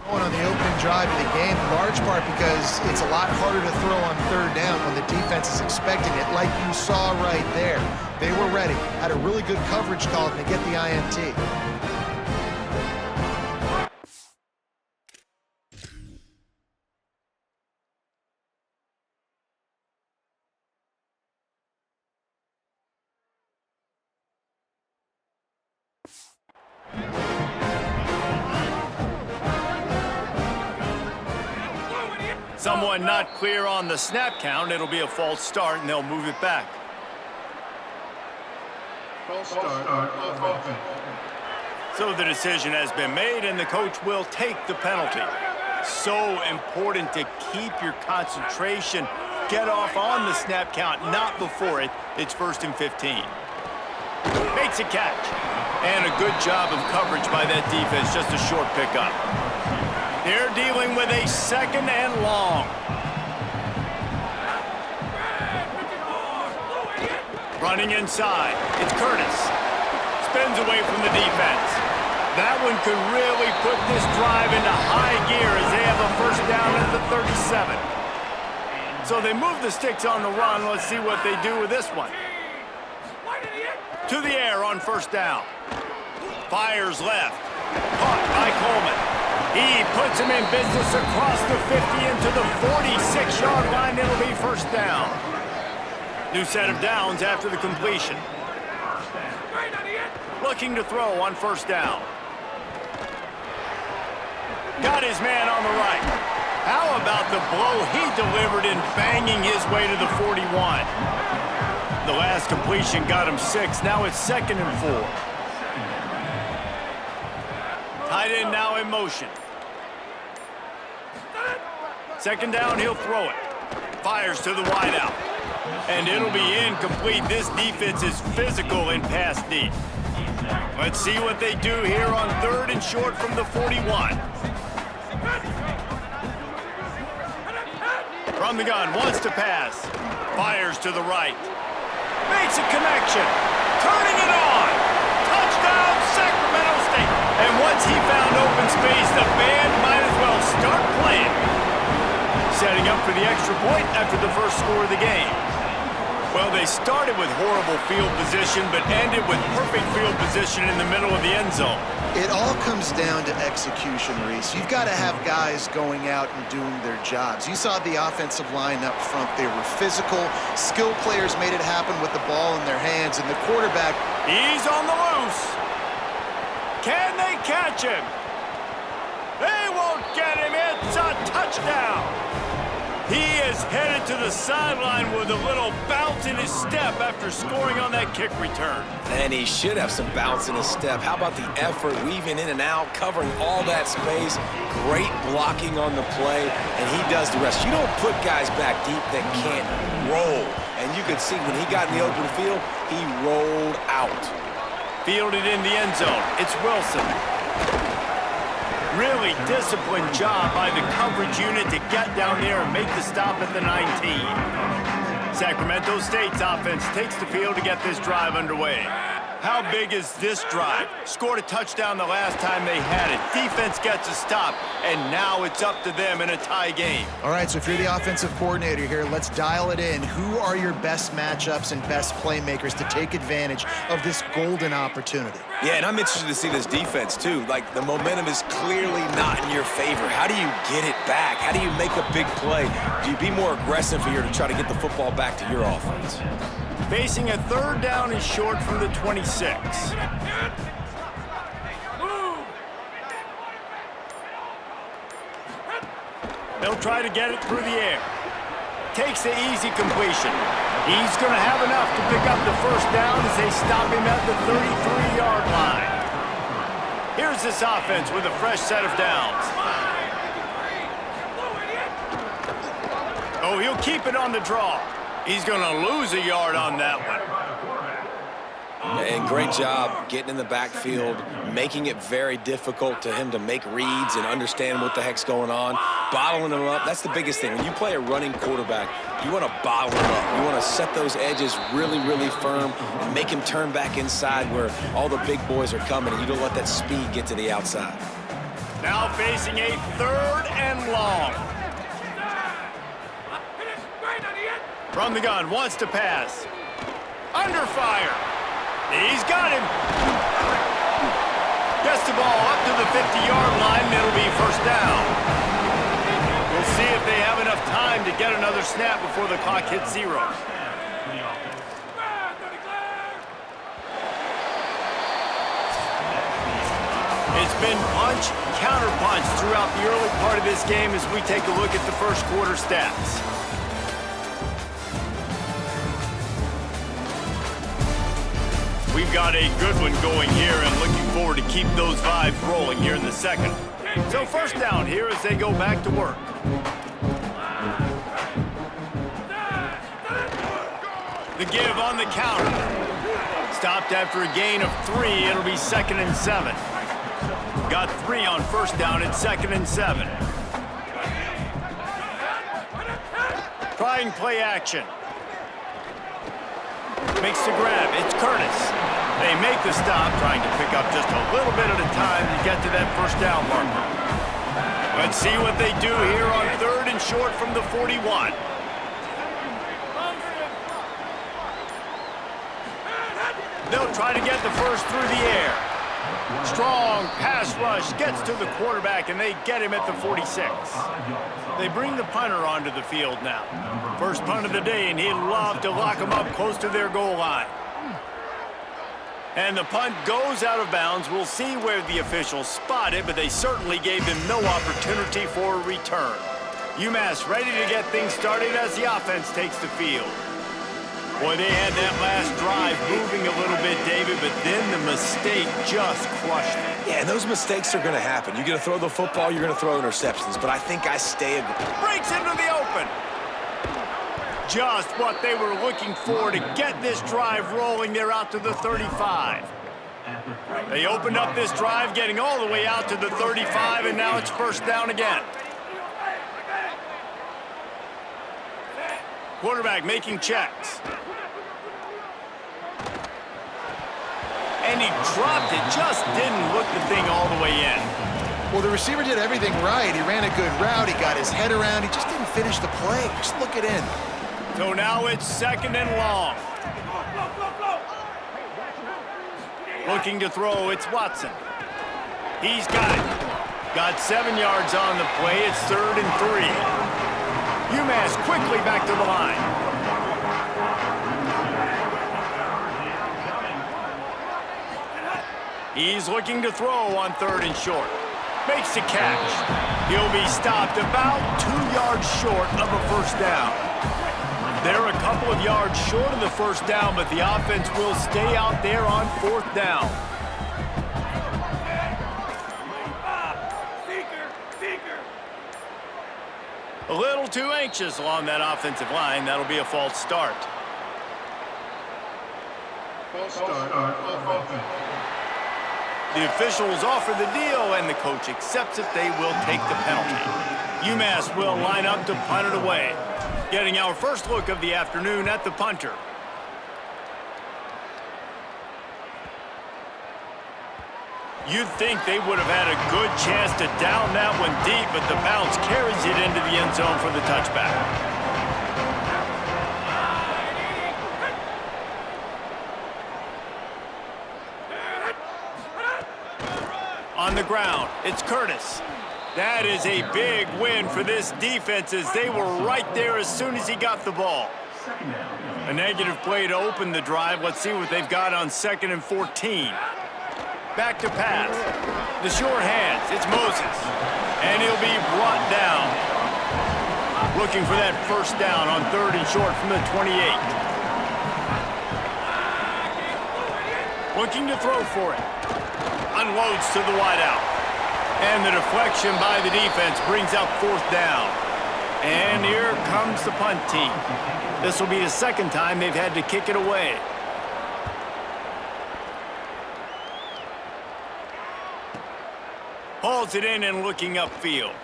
On the opening drive of the game, in large part because it's a lot harder to throw on 3rd down when the defense is expecting it, like you saw right there. They were ready, had a really good coverage call to get the INT. Someone not clear on the snap count. It'll be a false start, and they'll move it back. False start of offense. So the decision has been made, and the coach will take the penalty. So important to keep your concentration. Get off on the snap count, not before it. It's 1st and 15. Makes a catch. And a good job of coverage by that defense. Just a short pickup. They're dealing with a 2nd and long. Running inside. It's Curtis. Spins away from the defense. That one could really put this drive into high gear as they have a 1st down at the 37. So they move the sticks on the run. Let's see what they do with this one. To the air on 1st down. Fires left. Caught by Coleman. He puts him in business across the 50 into the 46-yard line. It'll be 1st down. New set of downs after the completion. Looking to throw on 1st down. Got his man on the right. How about the blow he delivered in banging his way to the 41? The last completion got him 6. Now it's 2nd and 4. Tight end now in motion. 2nd down, he'll throw it. Fires to the wideout. And it'll be incomplete. This defense is physical in pass deep. Let's see what they do here on 3rd and short from the 41. From the gun, wants to pass. Fires to the right. Makes a connection. Turning it on. Touchdown, Sacramento State. And once he found open space, the band might as well start playing. Setting up for the extra point after the first score of the game. Well, they started with horrible field position, but ended with perfect field position in the middle of the end zone. It all comes down to execution, Reese. You've got to have guys going out and doing their jobs. You saw the offensive line up front. They were physical. Skilled players made it happen with the ball in their hands, and the quarterback... He's on the loose. Can they catch him? They won't get him. It's a touchdown. He is headed to the sideline with a little bounce in his step after scoring on that kick return. And he should have some bounce in his step. How about the effort, weaving in and out, covering all that space. Great blocking on the play, and he does the rest. You don't put guys back deep that can't roll. And you could see when he got in the open field, he rolled out. Fielded in the end zone. It's Wilson. Really disciplined job by the coverage unit to get down there and make the stop at the 19. Sacramento State's offense takes the field to get this drive underway. How big is this drive? Scored a touchdown the last time they had it. Defense gets a stop, and now it's up to them in a tie game. All right, so if you're the offensive coordinator here, let's dial it in. Who are your best matchups and best playmakers to take advantage of this golden opportunity? Yeah, and I'm interested to see this defense, too. Like, the momentum is clearly not in your favor. How do you get it back? How do you make a big play? Do you be more aggressive here to try to get the football back to your offense? Facing a 3rd down and short from the 26. They'll try to get it through the air. Takes the easy completion. He's going to have enough to pick up the 1st down as they stop him at the 33-yard line. Here's this offense with a fresh set of downs. Oh, he'll keep it on the draw. He's going to lose a yard on that one. And great job getting in the backfield, making it very difficult to him to make reads and understand what the heck's going on, bottling him up. That's the biggest thing. When you play a running quarterback, you want to bottle him up. You want to set those edges really, really firm and make him turn back inside where all the big boys are coming, and you don't let that speed get to the outside. Now facing a 3rd and long. From the gun, wants to pass. Under fire. He's got him. Gets the ball up to the 50-yard line, and it'll be 1st down. We'll see if they have enough time to get another snap before the clock hits 0. It's been punch, counter-punch throughout the early part of this game as we take a look at the first quarter stats. We've got a good one going here and looking forward to keep those vibes rolling here in the second. So first down here as they go back to work. The give on the counter. Stopped after a gain of 3. It'll be 2nd and 7. Got 3 on first down at 2nd and 7. Trying play action. Makes the grab. It's Curtis. They make the stop, trying to pick up just a little bit at a time to get to that first down marker. Let's see what they do here on 3rd and short from the 41. They'll try to get the first through the air. Strong pass rush gets to the quarterback, and they get him at the 46. They bring the punter onto the field now. First punt of the day, and he'd love to lock them up close to their goal line. And the punt goes out of bounds. We'll see where the officials spot it, but they certainly gave him no opportunity for a return. UMass ready to get things started as the offense takes the field. Boy, they had that last drive moving a little bit, David, but then the mistake just crushed it. Yeah, and those mistakes are going to happen. You're going to throw the football, you're going to throw interceptions, but I think I stay a... Breaks into the open. Just what they were looking for to get this drive rolling. They're out to the 35. They opened up this drive, getting all the way out to the 35, and now it's first down again. Quarterback making checks. And he dropped it, just didn't look the thing all the way in. Well, the receiver did everything right. He ran a good route. He got his head around. He just didn't finish the play. Just look it in. So now it's 2nd and long. Looking to throw, it's Watson. He's got it. Got 7 yards on the play. It's 3rd and 3. UMass quickly back to the line. He's looking to throw on 3rd and short. Makes the catch. He'll be stopped about 2 yards short of a first down. They're a couple of yards short of the first down, but the offense will stay out there on 4th down. A little too anxious along that offensive line. That'll be a false start. False start off offense. The officials offer the deal, and the coach accepts it. They will take the penalty. UMass will line up to punt it away. Getting our first look of the afternoon at the punter. You'd think they would have had a good chance to down that one deep, but the bounce carries it into the end zone for the touchback. On the ground, it's Curtis. That is a big win for this defense as they were right there as soon as he got the ball. A negative play to open the drive. Let's see what they've got on 2nd and 14. Back to pass. The short hands. It's Moses. And he'll be brought down. Looking for that first down on 3rd and short from the 28. Looking to throw for it. Unloads to the wideout. And the deflection by the defense brings up 4th down. And here comes the punt team. This will be the 2nd time they've had to kick it away. Hauls it in and looking upfield.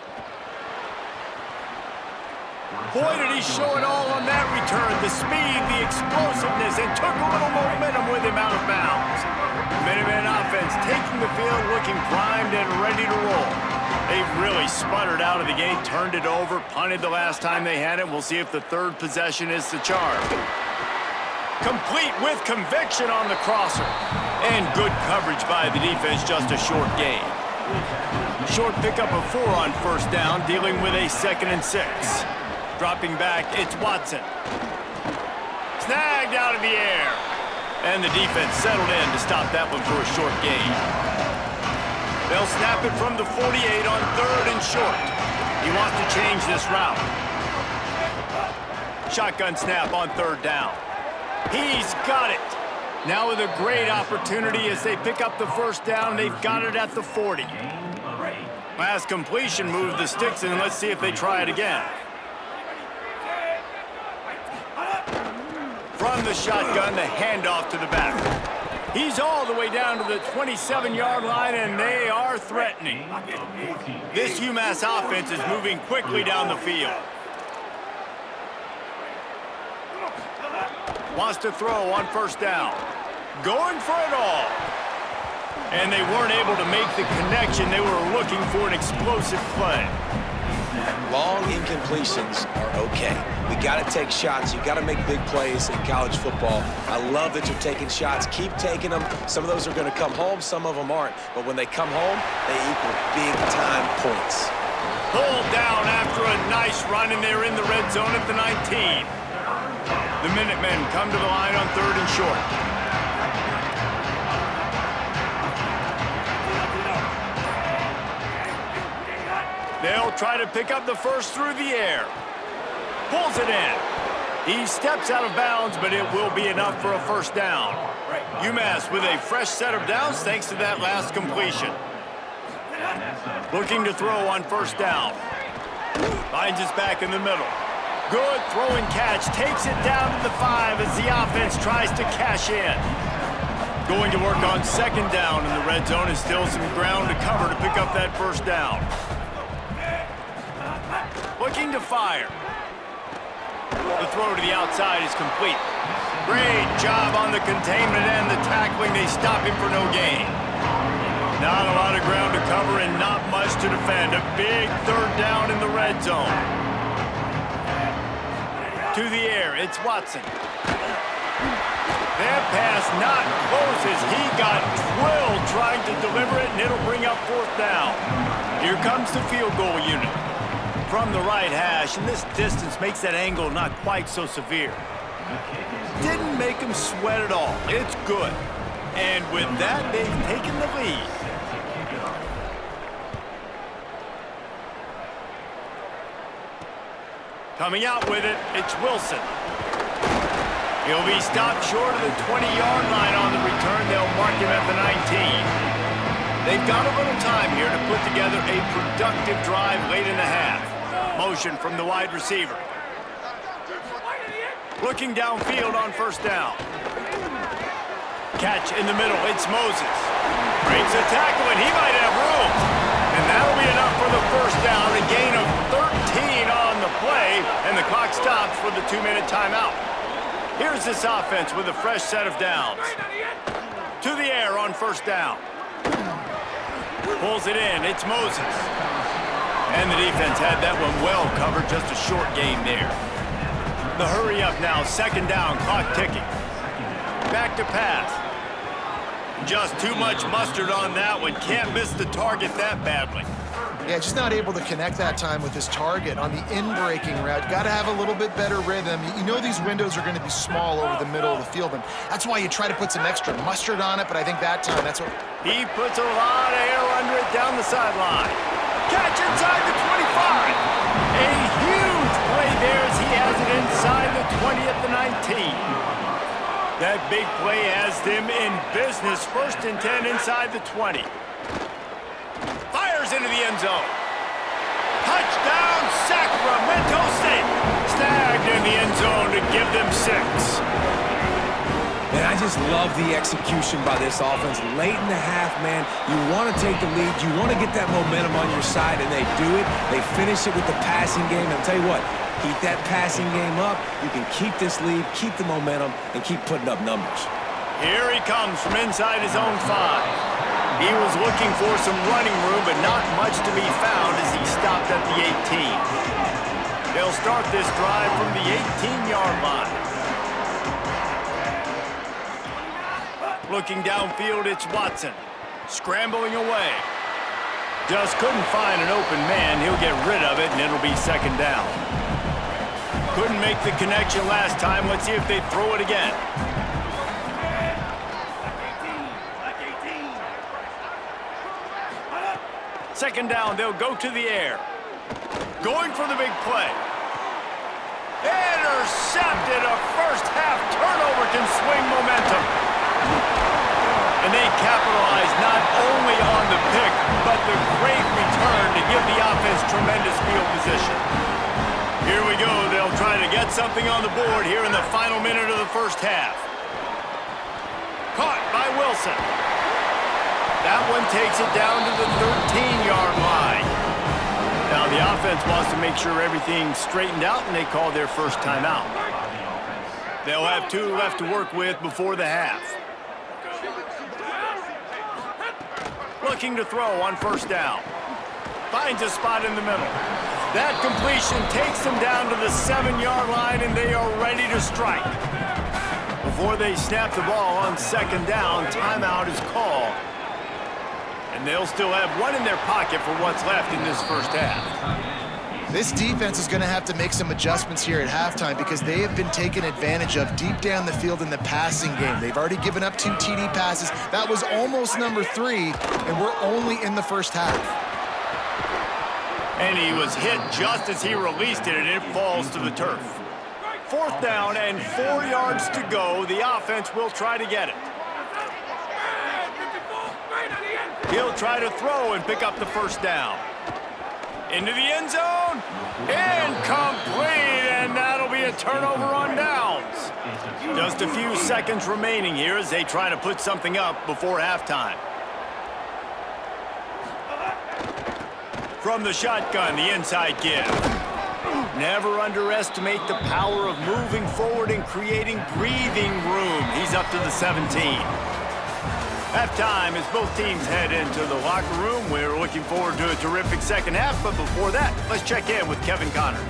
Boy, did he show it all on that return. The speed, the explosiveness, and took a little momentum with him out of bounds. Minuteman offense taking the field, looking primed and ready to roll. They've really sputtered out of the gate, turned it over, punted the last time they had it. We'll see if the 3rd possession is the charm. Complete with conviction on the crosser. And good coverage by the defense, just a short gain. Short pickup of 4 on first down, dealing with a 2nd and 6. Dropping back, it's Watson. Snagged out of the air. And the defense settled in to stop that one for a short gain. They'll snap it from the 48 on 3rd and short. He wants to change this route. Shotgun snap on 3rd down. He's got it. Now with a great opportunity as they pick up the 1st down. They've got it at the 40. Last completion moved the sticks, and let's see if they try it again. From the shotgun, the handoff to the back. He's all the way down to the 27-yard line, and they are threatening. This UMass offense is moving quickly down the field. Wants to throw on 1st down. Going for it all. And they weren't able to make the connection. They were looking for an explosive play. Long incompletions are okay. We got to take shots. You got to make big plays in college football. I love that you're taking shots. Keep taking them. Some of those are going to come home. Some of them aren't. But when they come home, they equal big-time points. Pulled down after a nice run, and they're in the red zone at the 19. The Minutemen come to the line on 3rd and short. They'll try to pick up the 1st through the air. Pulls it in. He steps out of bounds, but it will be enough for a 1st down. UMass with a fresh set of downs thanks to that last completion. Looking to throw on 1st down. Finds his back in the middle. Good throw and catch. Takes it down to the 5 as the offense tries to cash in. Going to work on 2nd down in the red zone is still some ground to cover to pick up that 1st down. Looking to fire. The throw to the outside is complete. Great job on the containment and the tackling. They stop him for no gain. Not a lot of ground to cover and not much to defend. A big 3rd down in the red zone. To the air, it's Watson. That pass not close as he got drilled trying to deliver it, and it'll bring up 4th down. Here comes the field goal unit. From the right hash, and this distance makes that angle not quite so severe. Didn't make him sweat at all. It's good. And with that, they've taken the lead. Coming out with it, it's Wilson. He'll be stopped short of the 20-yard line on the return. They'll mark him at the 19. They've got a little time here to put together a productive drive late in the half. Motion from the wide receiver. Looking downfield on 1st down. Catch in the middle. It's Moses. Breaks a tackle, and he might have room. And that'll be enough for the 1st down. A gain of 13 on the play, and the clock stops for the 2-minute timeout. Here's this offense with a fresh set of downs. To the air on 1st down. Pulls it in. It's Moses. And the defense had that one well covered, just a short gain there. The hurry up now, 2nd down, clock ticking. Back to pass. Just too much mustard on that one. Can't miss the target that badly. Yeah, just not able to connect that time with his target on the in-breaking route. Got to have a little bit better rhythm. You know these windows are going to be small over the middle of the field, and that's why you try to put some extra mustard on it, but I think that time, that's what... He puts a lot of air under it down the sideline. Catch inside the 25. A huge play there as he has it inside the 20 at the 19. That big play has them in business. 1st and 10 inside the 20. Fires into the end zone. Touchdown, Sacramento State. Snagged in the end zone to give them 6. And I just love the execution by this offense. Late in the half, man, you want to take the lead. You want to get that momentum on your side, and they do it. They finish it with the passing game. And I'll tell you what, keep that passing game up. You can keep this lead, keep the momentum, and keep putting up numbers. Here he comes from inside his own 5. He was looking for some running room, but not much to be found as he stopped at the 18. They'll start this drive from the 18-yard line. Looking downfield, it's Watson. Scrambling away. Just couldn't find an open man. He'll get rid of it, and it'll be 2nd down. Couldn't make the connection last time. Let's see if they throw it again. Second down, they'll go to the air. Going for the big play. Intercepted. A first-half turnover can swing momentum. And they capitalize not only on the pick, but the great return to give the offense tremendous field position. Here we go. They'll try to get something on the board here in the final minute of the first half. Caught by Wilson. That one takes it down to the 13-yard line. Now the offense wants to make sure everything's straightened out, and they call their first timeout. They'll have 2 left to work with before the half. Looking to throw on first down. Finds a spot in the middle. That completion takes them down to the 7-yard line, and they are ready to strike. Before they snap the ball on second down, timeout is called. And they'll still have 1 in their pocket for what's left in this first half. This defense is going to have to make some adjustments here at halftime because they have been taken advantage of deep down the field in the passing game. They've already given up 2 TD passes. That was almost number 3, and we're only in the first half. And he was hit just as he released it, and it falls to the turf. Fourth down and 4 yards to go. The offense will try to get it. He'll try to throw and pick up the first down. Into the end zone. Incomplete, and that'll be a turnover on downs. Just a few seconds remaining here as they try to put something up before halftime. From the shotgun, the inside give. Never underestimate the power of moving forward and creating breathing room. He's up to the 17. Halftime as both teams head into the locker room. We're looking forward to a terrific second half, but before that, let's check in with Kevin Connor.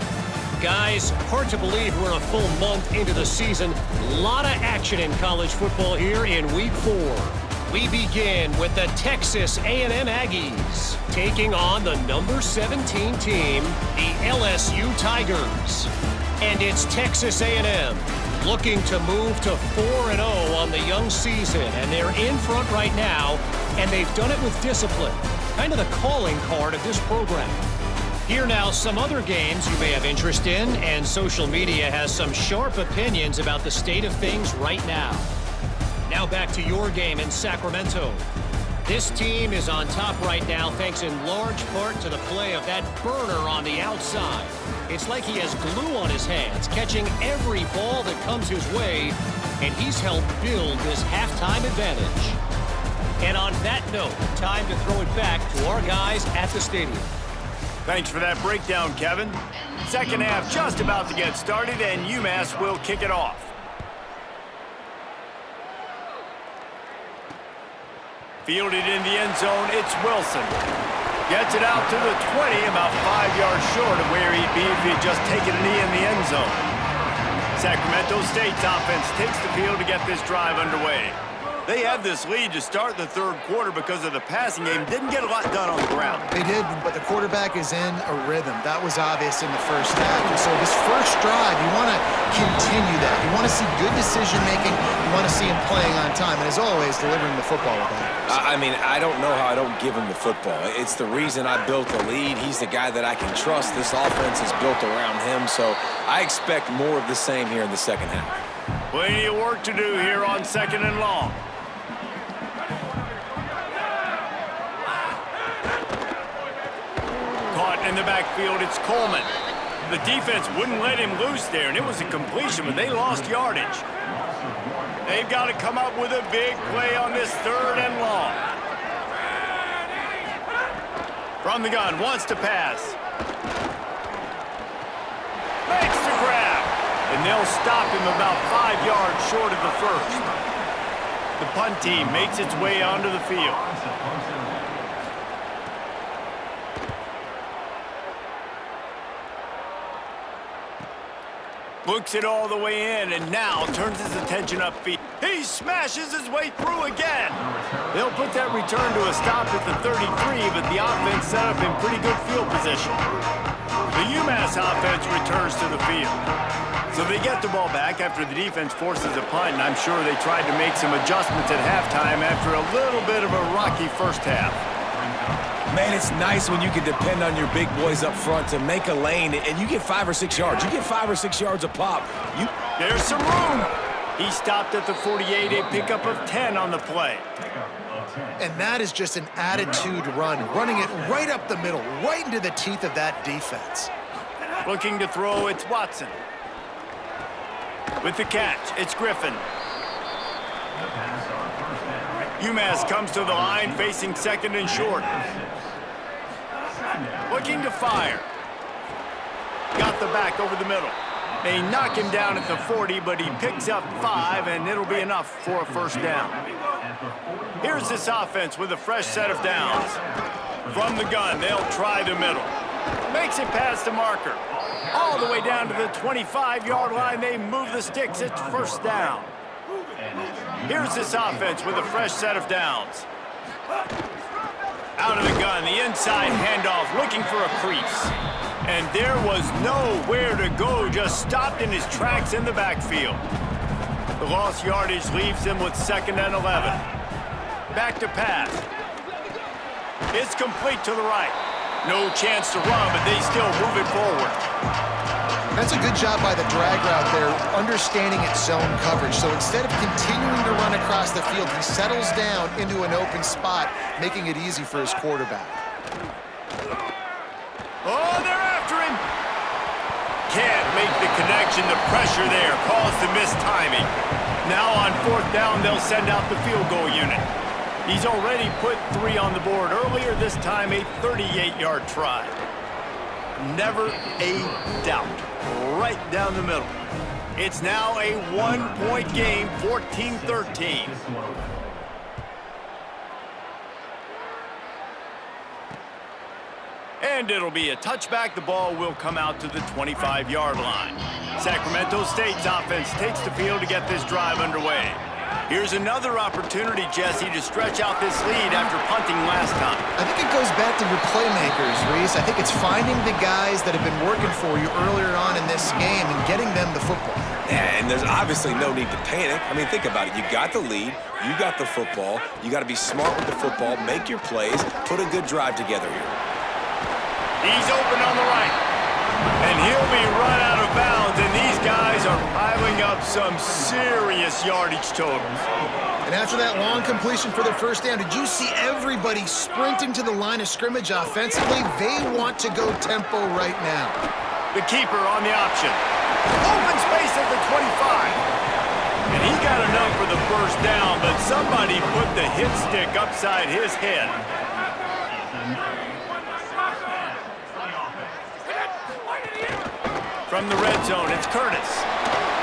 Guys, hard to believe we're a full month into the season. A lot of action in college football here in Week 4. We begin with the Texas A&M Aggies taking on the number 17 team, the LSU Tigers. And it's Texas A&M looking to move to 4-0 on the young season, and they're in front right now, and they've done it with discipline, kind of the calling card of this program. Here now, some other games you may have interest in, and social media has some sharp opinions about the state of things right now. Now back to your game in Sacramento. This team is on top right now thanks in large part to the play of that burner on the outside. It's like he has glue on his hands, catching every ball that comes his way, and he's helped build this halftime advantage. And on that note, time to throw it back to our guys at the stadium. Thanks for that breakdown, Kevin. Second half just about to get started, and UMass will kick it off. Fielded in the end zone, it's Wilson. Gets it out to the 20, about 5 yards short of where he'd be if he'd just taken a knee in the end zone. Sacramento State's offense takes the field to get this drive underway. They had this lead to start the third quarter because of the passing game. Didn't get a lot done on the ground. They did, but the quarterback is in a rhythm. That was obvious in the first half. And so this first drive, you want to continue that. You want to see good decision-making. You want to see him playing on time. And as always, delivering the football with that. I mean, I don't know how I don't give him the football. It's the reason I built the lead. He's the guy that I can trust. This offense is built around him. So I expect more of the same here in the second half. Plenty of work to do here on second and long. In the backfield, it's Coleman. The defense wouldn't let him loose there, and it was a completion, but they lost yardage. They've got to come up with a big play on this third and long. From the gun, wants to pass. Makes the grab, and they'll stop him about 5 yards short of the first. The punt team makes its way onto the field. Looks it all the way in, and now turns his attention upfield. He smashes his way through again. They'll put that return to a stop at the 33, but the offense set up in pretty good field position. The UMass offense returns to the field. So they get the ball back after the defense forces a punt, and I'm sure they tried to make some adjustments at halftime after a little bit of a rocky first half. Man, it's nice when you can depend on your big boys up front to make a lane, and you get 5 or 6 yards. You get 5 or 6 yards a pop. There's some room. He stopped at the 48, a pickup of 10 on the play. And that is just an attitude run, running it right up the middle, right into the teeth of that defense. Looking to throw, it's Watson. With the catch, it's Griffin. UMass comes to the line, facing second and short. Looking to fire. Got the back over the middle. They knock him down at the 40, but he picks up 5, and it'll be enough for a first down. Here's this offense with a fresh set of downs. From the gun, they'll try the middle. Makes it past the marker. All the way down to the 25-yard line, they move the sticks. It's first down. Here's this offense with a fresh set of downs. Out of the gun, the inside handoff, looking for a crease. And there was nowhere to go, just stopped in his tracks in the backfield. The lost yardage leaves him with 2nd and 11. Back to pass. It's complete to the right. No chance to run, but they still move it forward. That's a good job by the drag route there, understanding its zone coverage. So instead of continuing to run across the field, he settles down into an open spot, making it easy for his quarterback. Oh, they're after him. Can't make the connection. The pressure there caused the missed timing. Now on 4th down, they'll send out the field goal unit. He's already put 3 on the board earlier, this time a 38-yard try. Never a doubt. Right down the middle. It's now a 1-point game, 14-13. And it'll be a touchback. The ball will come out to the 25-yard line. Sacramento State's offense takes the field to get this drive underway. Here's another opportunity, Jesse, to stretch out this lead after punting last time. I think it goes back to your playmakers, Reese. I think it's finding the guys that have been working for you earlier on in this game and getting them the football. Yeah, and there's obviously no need to panic. I mean, think about it. You got the lead. You got the football. You got to be smart with the football, make your plays, put a good drive together here. He's open on the right. And he'll be run out of bounds, and these guys are piling up some serious yardage totals. And after that long completion for their first down, did you see everybody sprinting to the line of scrimmage offensively? They want to go tempo right now. The keeper on the option. Open space at the 25. And he got enough for the first down, but somebody put the hit stick upside his head. From the red zone, it's Curtis.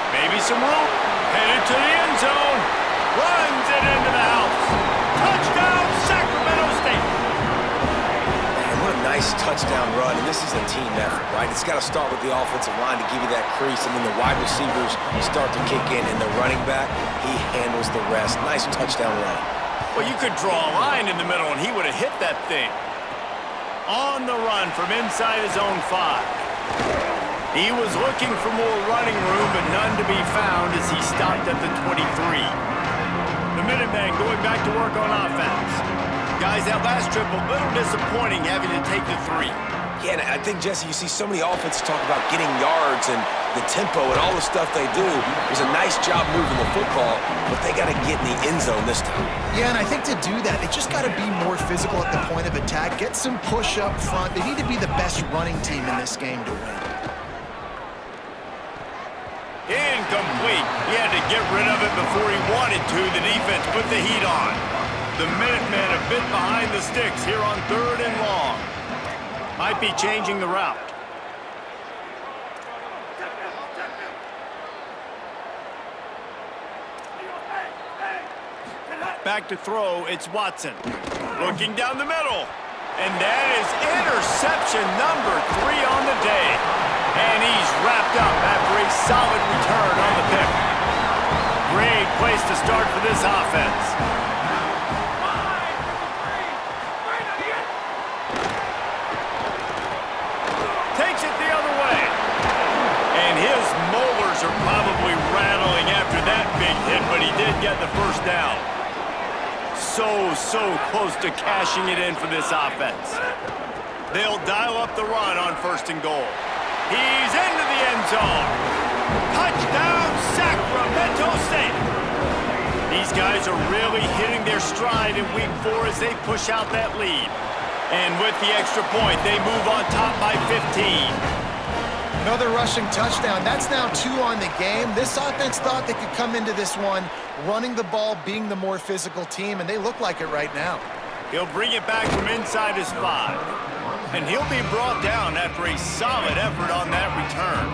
Maybe some room. Headed to the end zone. Runs it into the house. Touchdown, Sacramento State. Man, what a nice touchdown run, and this is a team effort, right? It's got to start with the offensive line to give you that crease, and then the wide receivers start to kick in, and the running back, he handles the rest. Nice touchdown run. Well, you could draw a line in the middle, and he would have hit that thing. On the run from inside his own 5. He was looking for more running room, but none to be found as he stopped at the 23. The Minutemen going back to work on offense. Guys, that last trip, a little disappointing having to take the 3. Yeah, and I think, Jesse, you see so many offenses talk about getting yards and the tempo and all the stuff they do. It was a nice job moving the football, but they got to get in the end zone this time. Yeah, and I think to do that, they just got to be more physical at the point of attack, get some push up front. They need to be the best running team in this game to win. Incomplete. He had to get rid of it before he wanted to. The defense put the heat on. The Minutemen a bit behind the sticks here on 3rd and long. Might be changing the route. Back to throw, it's Watson. Looking down the middle. And that is interception number 3 on the day. And he's wrapped up after a solid return on the pick. Great place to start for this offense. Takes it the other way. And his molars are probably rattling after that big hit, but he did get the first down. so close to cashing it in for this offense. They'll dial up the run on 1st and goal. He's into the end zone. Touchdown, Sacramento State. These guys are really hitting their stride in week 4 as they push out that lead. And with the extra point, they move on top by 15. Another rushing touchdown. That's now 2 on the game. This offense thought they could come into this one running the ball, being the more physical team, and they look like it right now. He'll bring it back from inside his 5. And he'll be brought down after a solid effort on that return.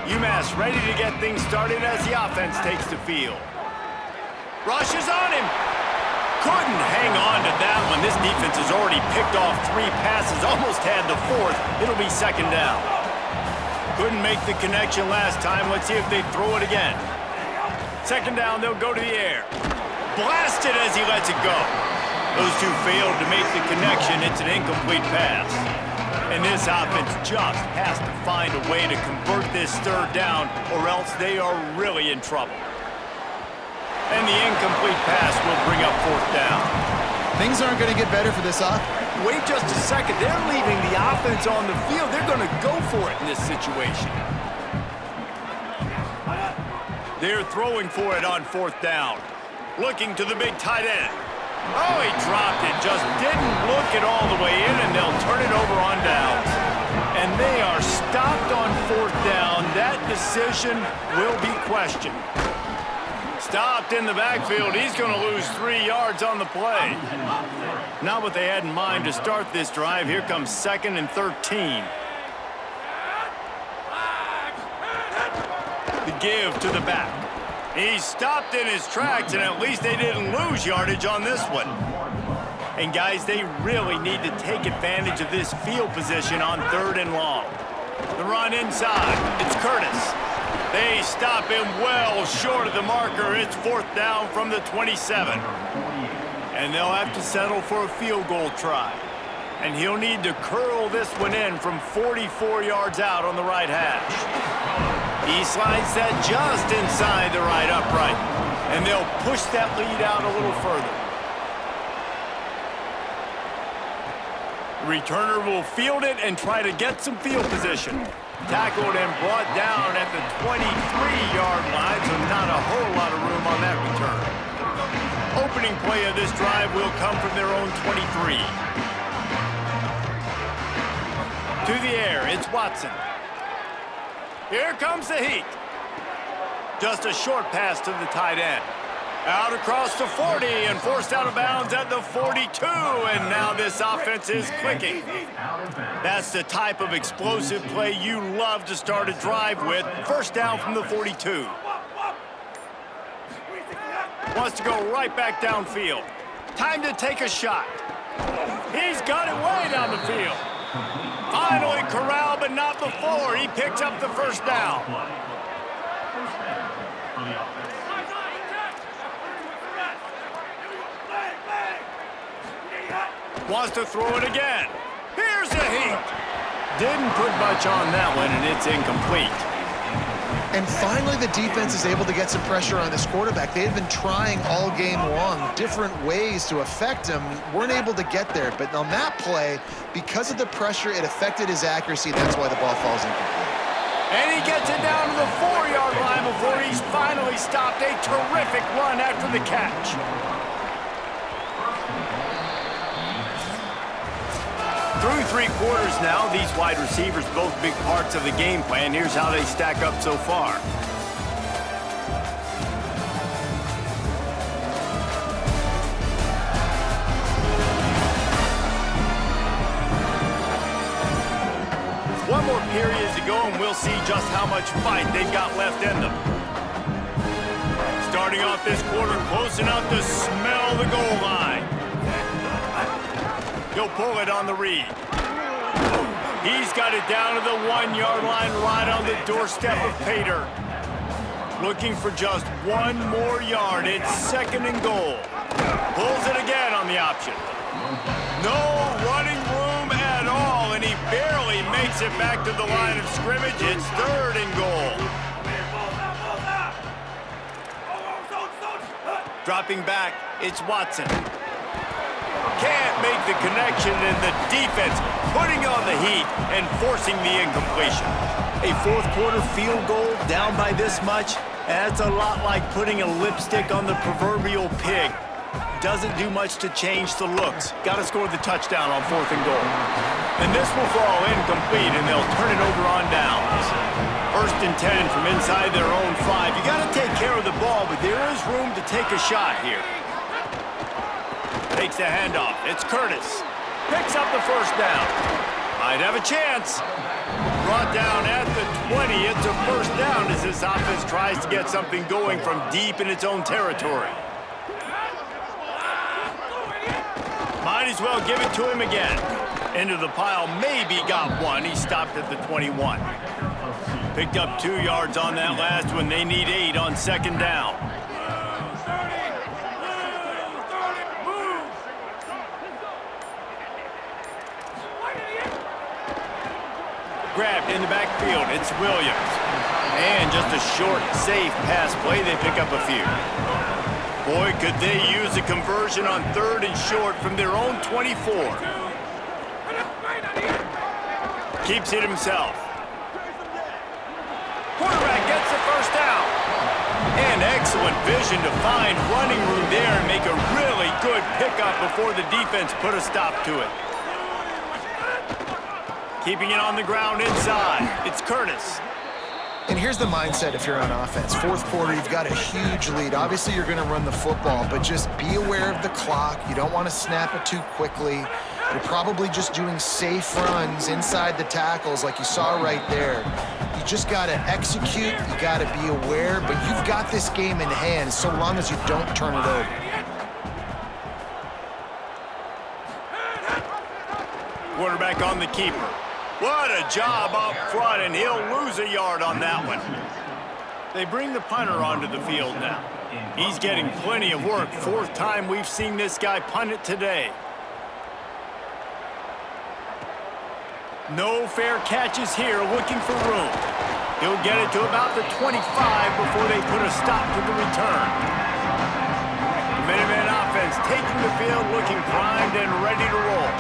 UMass ready to get things started as the offense takes the field. Rushes on him. Couldn't hang on to that one. This defense has already picked off 3 passes, almost had the 4th. It'll be 2nd down. Couldn't make the connection last time. Let's see if they throw it again. 2nd down, they'll go to the air. Blasted as he lets it go. Those 2 failed to make the connection. It's an incomplete pass. And this offense just has to find a way to convert this 3rd down, or else they are really in trouble. And the incomplete pass will bring up 4th down. Things aren't going to get better for this offense. Wait just a second. They're leaving the offense on the field. They're going to go for it in this situation. They're throwing for it on 4th down. Looking to the big tight end. Oh, he dropped it. Just didn't look it all the way in, and they'll turn it over on downs. And they are stopped on 4th down. That decision will be questioned. Stopped in the backfield. He's going to lose 3 yards on the play. Not what they had in mind to start this drive. Here comes 2nd and 13. The give to the back. He stopped in his tracks, and at least they didn't lose yardage on this one. And guys, they really need to take advantage of this field position on 3rd and long. The run inside. It's Curtis. They stop him well short of the marker. It's 4th down from the 27. And they'll have to settle for a field goal try. And he'll need to curl this one in from 44 yards out on the right hash. He slides that just inside the right upright. And they'll push that lead out a little further. The returner will field it and try to get some field position. Tackled and brought down at the 23-yard line, so not a whole lot of room on that return. Opening play of this drive will come from their own 23. To the air, it's Watson. Here comes the heat. Just a short pass to the tight end. Out across the 40 and forced out of bounds at the 42, and now this offense is clicking. That's the type of explosive play you love to start a drive with. 1st down from the 42. Wants to go right back downfield. Time to take a shot. He's got it way down the field. Finally corralled, but not before. He picks up the 1st down. Wants to throw it again. Here's the heat. Didn't put much on that one, and it's incomplete. And finally, the defense is able to get some pressure on this quarterback. They had been trying all game long, different ways to affect him. Weren't able to get there. But on that play, because of the pressure, it affected his accuracy. That's why the ball falls incomplete. And he gets it down to the 4-yard line before he's finally stopped. A terrific run after the catch. Through 3 quarters now, these wide receivers both big parts of the game plan. Here's how they stack up so far. One more period to go, and we'll see just how much fight they've got left in them. Starting off this quarter close enough to smell the goal line. He'll pull it on the read. He's got it down to the 1-yard line right on the doorstep of Pater. Looking for just 1 more yard. It's 2nd and goal. Pulls it again on the option. No running room at all, and he barely makes it back to the line of scrimmage. It's 3rd and goal. Dropping back, it's Watson. Can't make the connection, and the defense putting on the heat and forcing the incompletion. A fourth quarter field goal down by this much, that's a lot like putting a lipstick on the proverbial pig. Doesn't do much to change the looks. Got to score the touchdown on 4th and goal. And this will fall incomplete, and they'll turn it over on downs. 1st and 10 from inside their own 5. You got to take care of the ball, but there is room to take a shot here. Takes the handoff. It's Curtis. Picks up the first down. Might have a chance. Brought down at the 20. It's a first down as this offense tries to get something going from deep in its own territory. Might as well give it to him again. Into the pile, maybe got one. He stopped at the 21. Picked up 2 yards on that last one. They need 8 on 2nd down. Grabbed in the backfield, it's Williams. And just a short, safe pass play, they pick up a few. Boy, could they use a conversion on 3rd and short from their own 24. Keeps it himself. Quarterback gets the first down. And excellent vision to find running room there and make a really good pickup before the defense put a stop to it. Keeping it on the ground inside. It's Curtis. And here's the mindset if you're on offense. 4th quarter, you've got a huge lead. Obviously, you're going to run the football, but just be aware of the clock. You don't want to snap it too quickly. You're probably just doing safe runs inside the tackles like you saw right there. You just got to execute. You got to be aware, but you've got this game in hand so long as you don't turn it over. Quarterback on the keeper. What a job up front, and he'll lose a yard on that one. They bring the punter onto the field now. He's getting plenty of work. 4th time we've seen this guy punt it today. No fair catches here, looking for room. He'll get it to about the 25 before they put a stop to the return. The Minuteman offense taking the field, looking primed and ready to roll.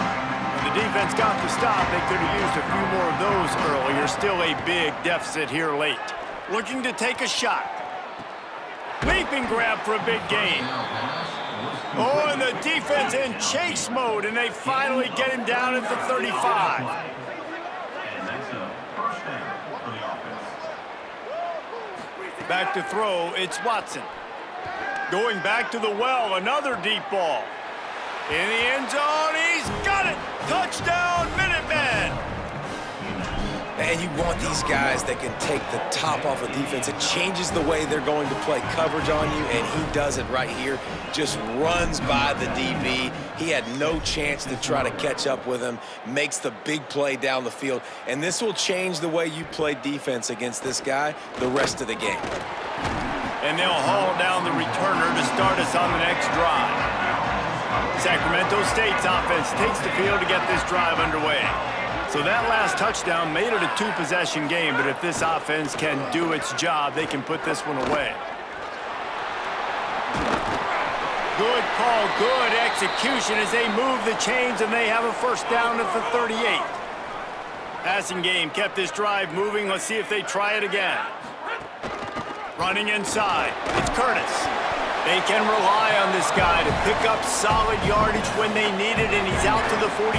The defense got the stop. They could have used a few more of those earlier. Still a big deficit here late. Looking to take a shot. Leaping grab for a big gain. Oh, and the defense in chase mode, and they finally get him down at the 35. Back to throw, it's Watson. Going back to the well, another deep ball. In the end zone, he's got it! Touchdown, Minutemen! And you want these guys that can take the top off of defense. It changes the way they're going to play coverage on you, and he does it right here. Just runs by the DB. He had no chance to try to catch up with him. Makes the big play down the field. And this will change the way you play defense against this guy the rest of the game. And they'll haul down the returner to start us on the next drive. Sacramento State's offense takes the field to get this drive underway. So that last touchdown made it a 2-possession game, but if this offense can do its job, they can put this one away. Good call, good execution as they move the chains, and they have a first down at the 38. Passing game kept this drive moving. Let's see if they try it again. Running inside, it's Curtis. They can rely on this guy to pick up solid yardage when they need it, and he's out to the 43.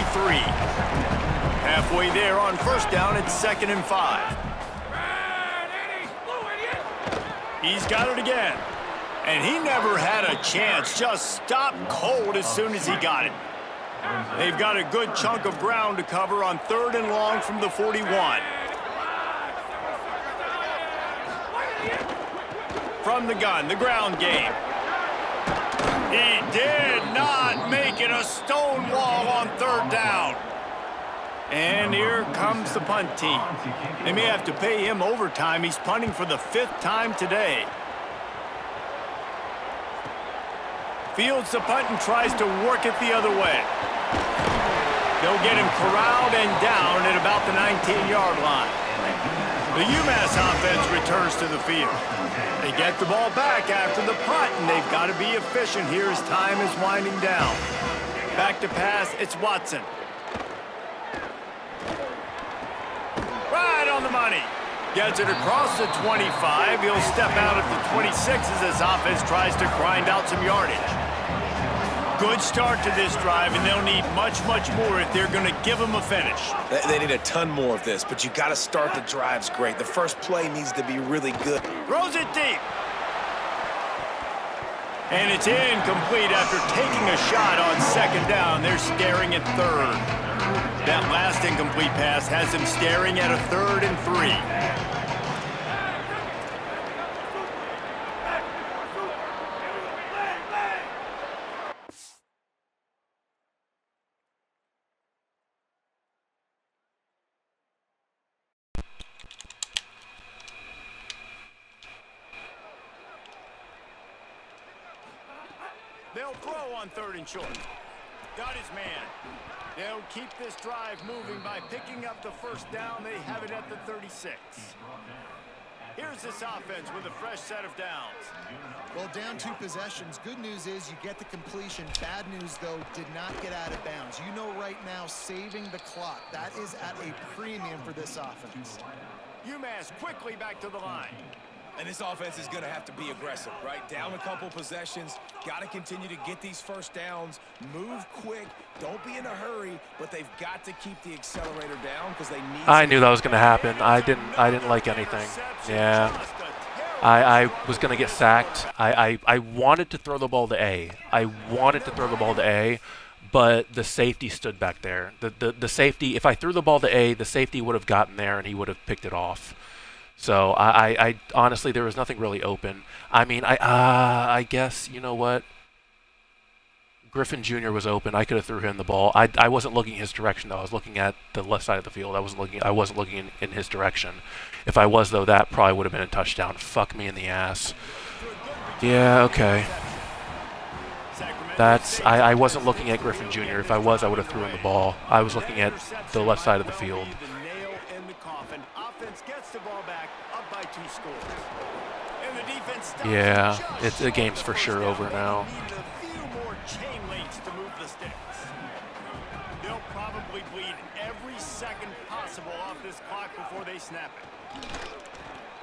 Halfway there on first down, it's 2nd and 5. He's got it again. And he never had a chance, just stopped cold as soon as he got it. They've got a good chunk of ground to cover on 3rd and long from the 41. From the gun, the ground game. He did not make it a stone wall on 3rd down. And here comes the punt team. They may have to pay him overtime. He's punting for the 5th time today. Fields the punt and tries to work it the other way. They'll get him corralled and down at about the 19-yard line. The UMass offense returns to the field. They get the ball back after the punt, and they've got to be efficient here as time is winding down. Back to pass, it's Watson. Right on the money. Gets it across the 25. He'll step out at the 26 as this offense tries to grind out some yardage. Good start to this drive, and they'll need much, much more if they're going to give them a finish. They need a ton more of this, but you got to start the drives great. The first play needs to be really good. Throws it deep. And it's incomplete after taking a shot on second down. They're staring at third. That last incomplete pass has them staring at a 3rd and 3. They'll throw on 3rd and short. Got his man. They'll keep this drive moving by picking up the first down. They have it at the 36. Here's this offense with a fresh set of downs. Well, down 2 possessions. Good news is you get the completion. Bad news, though, did not get out of bounds. You know right now, saving the clock. That is at a premium for this offense. UMass quickly back to the line. And this offense is going to have to be aggressive, right? Down a couple possessions, got to continue to get these first downs, move quick, don't be in a hurry, but they've got to keep the accelerator down because they need. I knew that was going to happen. I didn't like anything. Yeah. I was going to get sacked. I wanted to throw the ball to A. But the safety stood back there. The safety, if I threw the ball to A, the safety would have gotten there and he would have picked it off. So I honestly, there was nothing really open. I mean, I guess, you know what? Griffin Jr. was open. I could have threw him the ball. I wasn't looking his direction though. I was looking at the left side of the field. I wasn't looking in his direction. If I was though, that probably would have been a touchdown. Fuck me in the ass. Yeah, okay. I wasn't looking at Griffin Jr. If I was, I would have threw him the ball. I was looking at the left side of the field. Yeah, the game's for sure over now. They'll probably bleed every second possible off this clock before they snap it.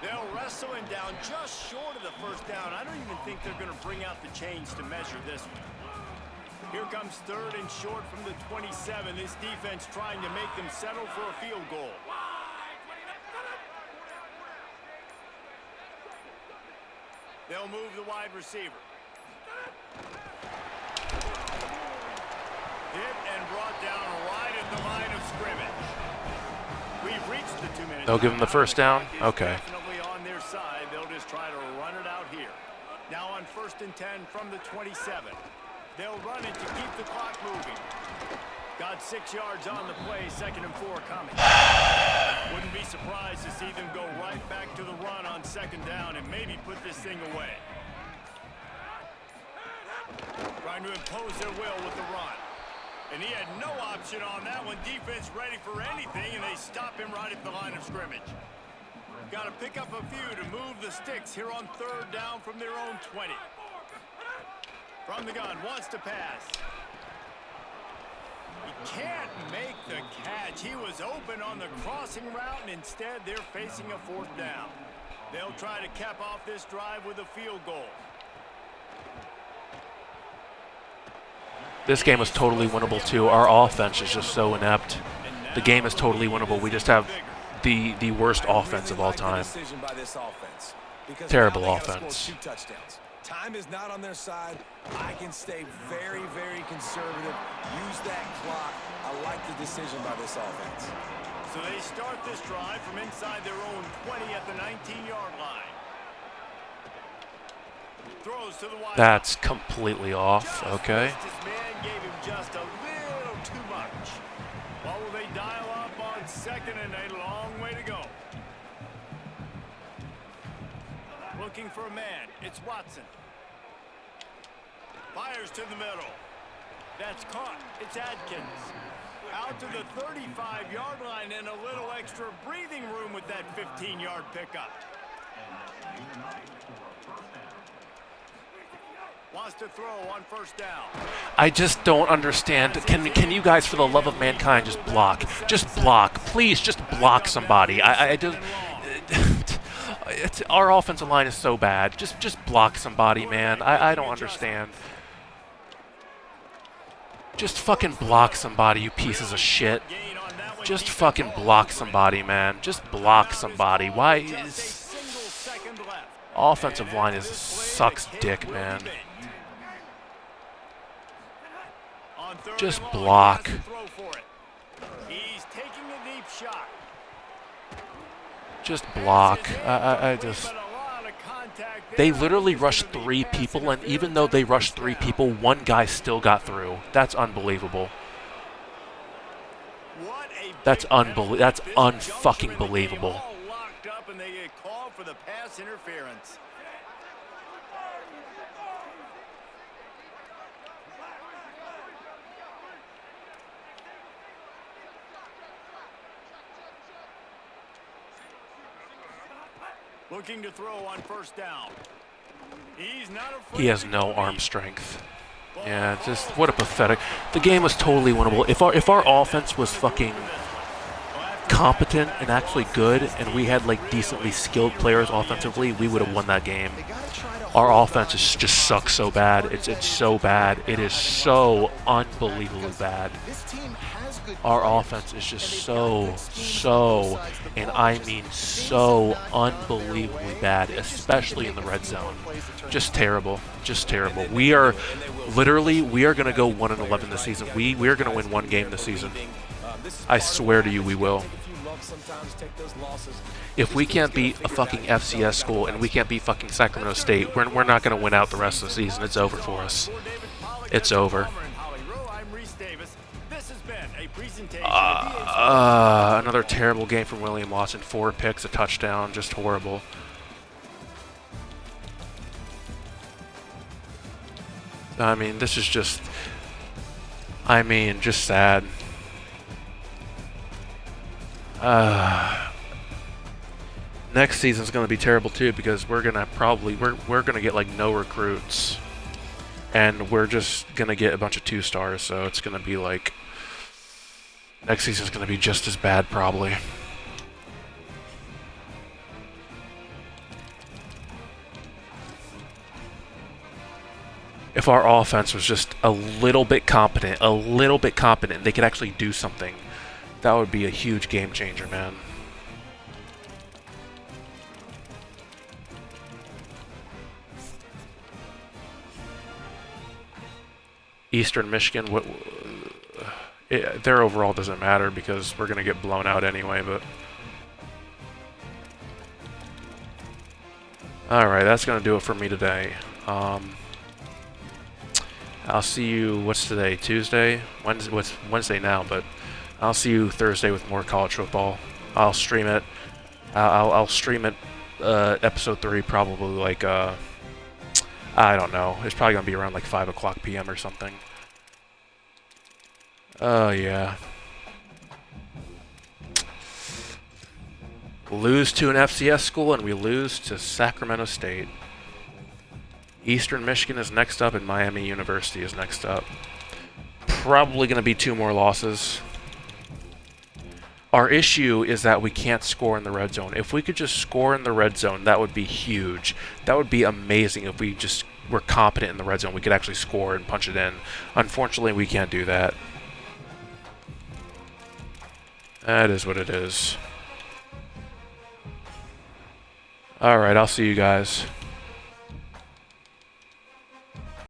They'll wrestle him down just short of the first down. I don't even think they're going to bring out the chains to measure this one. Here comes 3rd and short from the 27. This defense trying to make them settle for a field goal. They'll move the wide receiver. Hit and brought down right at the line of scrimmage. We've reached the 2-minute. They'll give them the first down? Okay. Definitely on their side. They'll just try to run it out here. Now on 1st and 10 from the 27. They'll run it to keep the clock moving. Got 6 yards on the play, 2nd and 4 coming. Wouldn't be surprised to see them go right back to the run on 2nd down and maybe put this thing away. Trying to impose their will with the run. And he had no option on that one. Defense ready for anything, and they stop him right at the line of scrimmage. Got to pick up a few to move the sticks here on 3rd down from their own 20. From the gun, wants to pass. He can't make the catch. He was open on the crossing route, and instead they're facing a 4th down. They'll try to cap off this drive with a field goal. This game is totally winnable too. Our offense is just so inept. The game is totally winnable. We just have the worst offense of all time. Terrible offense. Time is not on their side. I can stay very, very conservative. Use that clock. I like the decision by this offense. So they start this drive from inside their own 20 at the 19-yard line. Throws to the wide. That's completely off. Okay. This man gave him just a little too much. What will they dial up on 2nd and a long way to go? Looking for a man. It's Watson. Fires to the middle. That's caught. It's Adkins. Out to the 35-yard line and a little extra breathing room with that 15-yard pickup. Wants to throw on first down. I just don't understand. Can you guys, for the love of mankind, just block? Just block. Please, just block somebody. I just... our offensive line is so bad. Just block somebody, man. I don't understand. Just fucking block somebody, you pieces of shit. Just fucking block somebody, man. Just block somebody. Why is... offensive line sucks dick, man. Just block. He's taking a deep shot. Just block. I just... They literally rushed 3 people, and even though they rushed 3 people, one guy still got through. That's unbelievable. That's unfucking believable. Locked up and they get called for the pass interference. Looking to throw on first down. He's not afraid. He has no arm strength. Yeah, just what a pathetic. The game was totally winnable. If our offense was fucking competent and actually good, and we had like decently skilled players offensively, we would have won that game. Our offense just sucks so bad. It's so bad. It is so unbelievably bad. Our offense is just so, and I mean so unbelievably bad, especially in the red zone. Just terrible. Just terrible. We are going to go 1-11 this season. We are going to win 1 game this season. I swear to you, we will. If we can't beat a fucking FCS school and we can't beat fucking Sacramento State, we're not going to win out the rest of the season. It's over for us. It's over. Another terrible game from William Watson. 4 picks, a touchdown, just horrible. I mean, this is just... just sad. Next season's going to be terrible too, because we're going to get like no recruits. And we're just going to get a bunch of 2-stars, so it's going to be like... next season's going to be just as bad, probably. If our offense was just a little bit competent, they could actually do something, that would be a huge game changer, man. Eastern Michigan, their overall doesn't matter because we're going to get blown out anyway, but... Alright, that's going to do it for me today. I'll see you, what's today, Tuesday? What's Wednesday now, but I'll see you Thursday with more college football. I'll stream it. I'll stream it, episode 3, probably like, I don't know. It's probably going to be around like 5 o'clock p.m. or something. Oh, yeah. Lose to an FCS school and we lose to Sacramento State. Eastern Michigan is next up and Miami University is next up. Probably going to be 2 more losses. Our issue is that we can't score in the red zone. If we could just score in the red zone, that would be huge. That would be amazing if we just were competent in the red zone. We could actually score and punch it in. Unfortunately, we can't do that. That is what it is. Alright, I'll see you guys.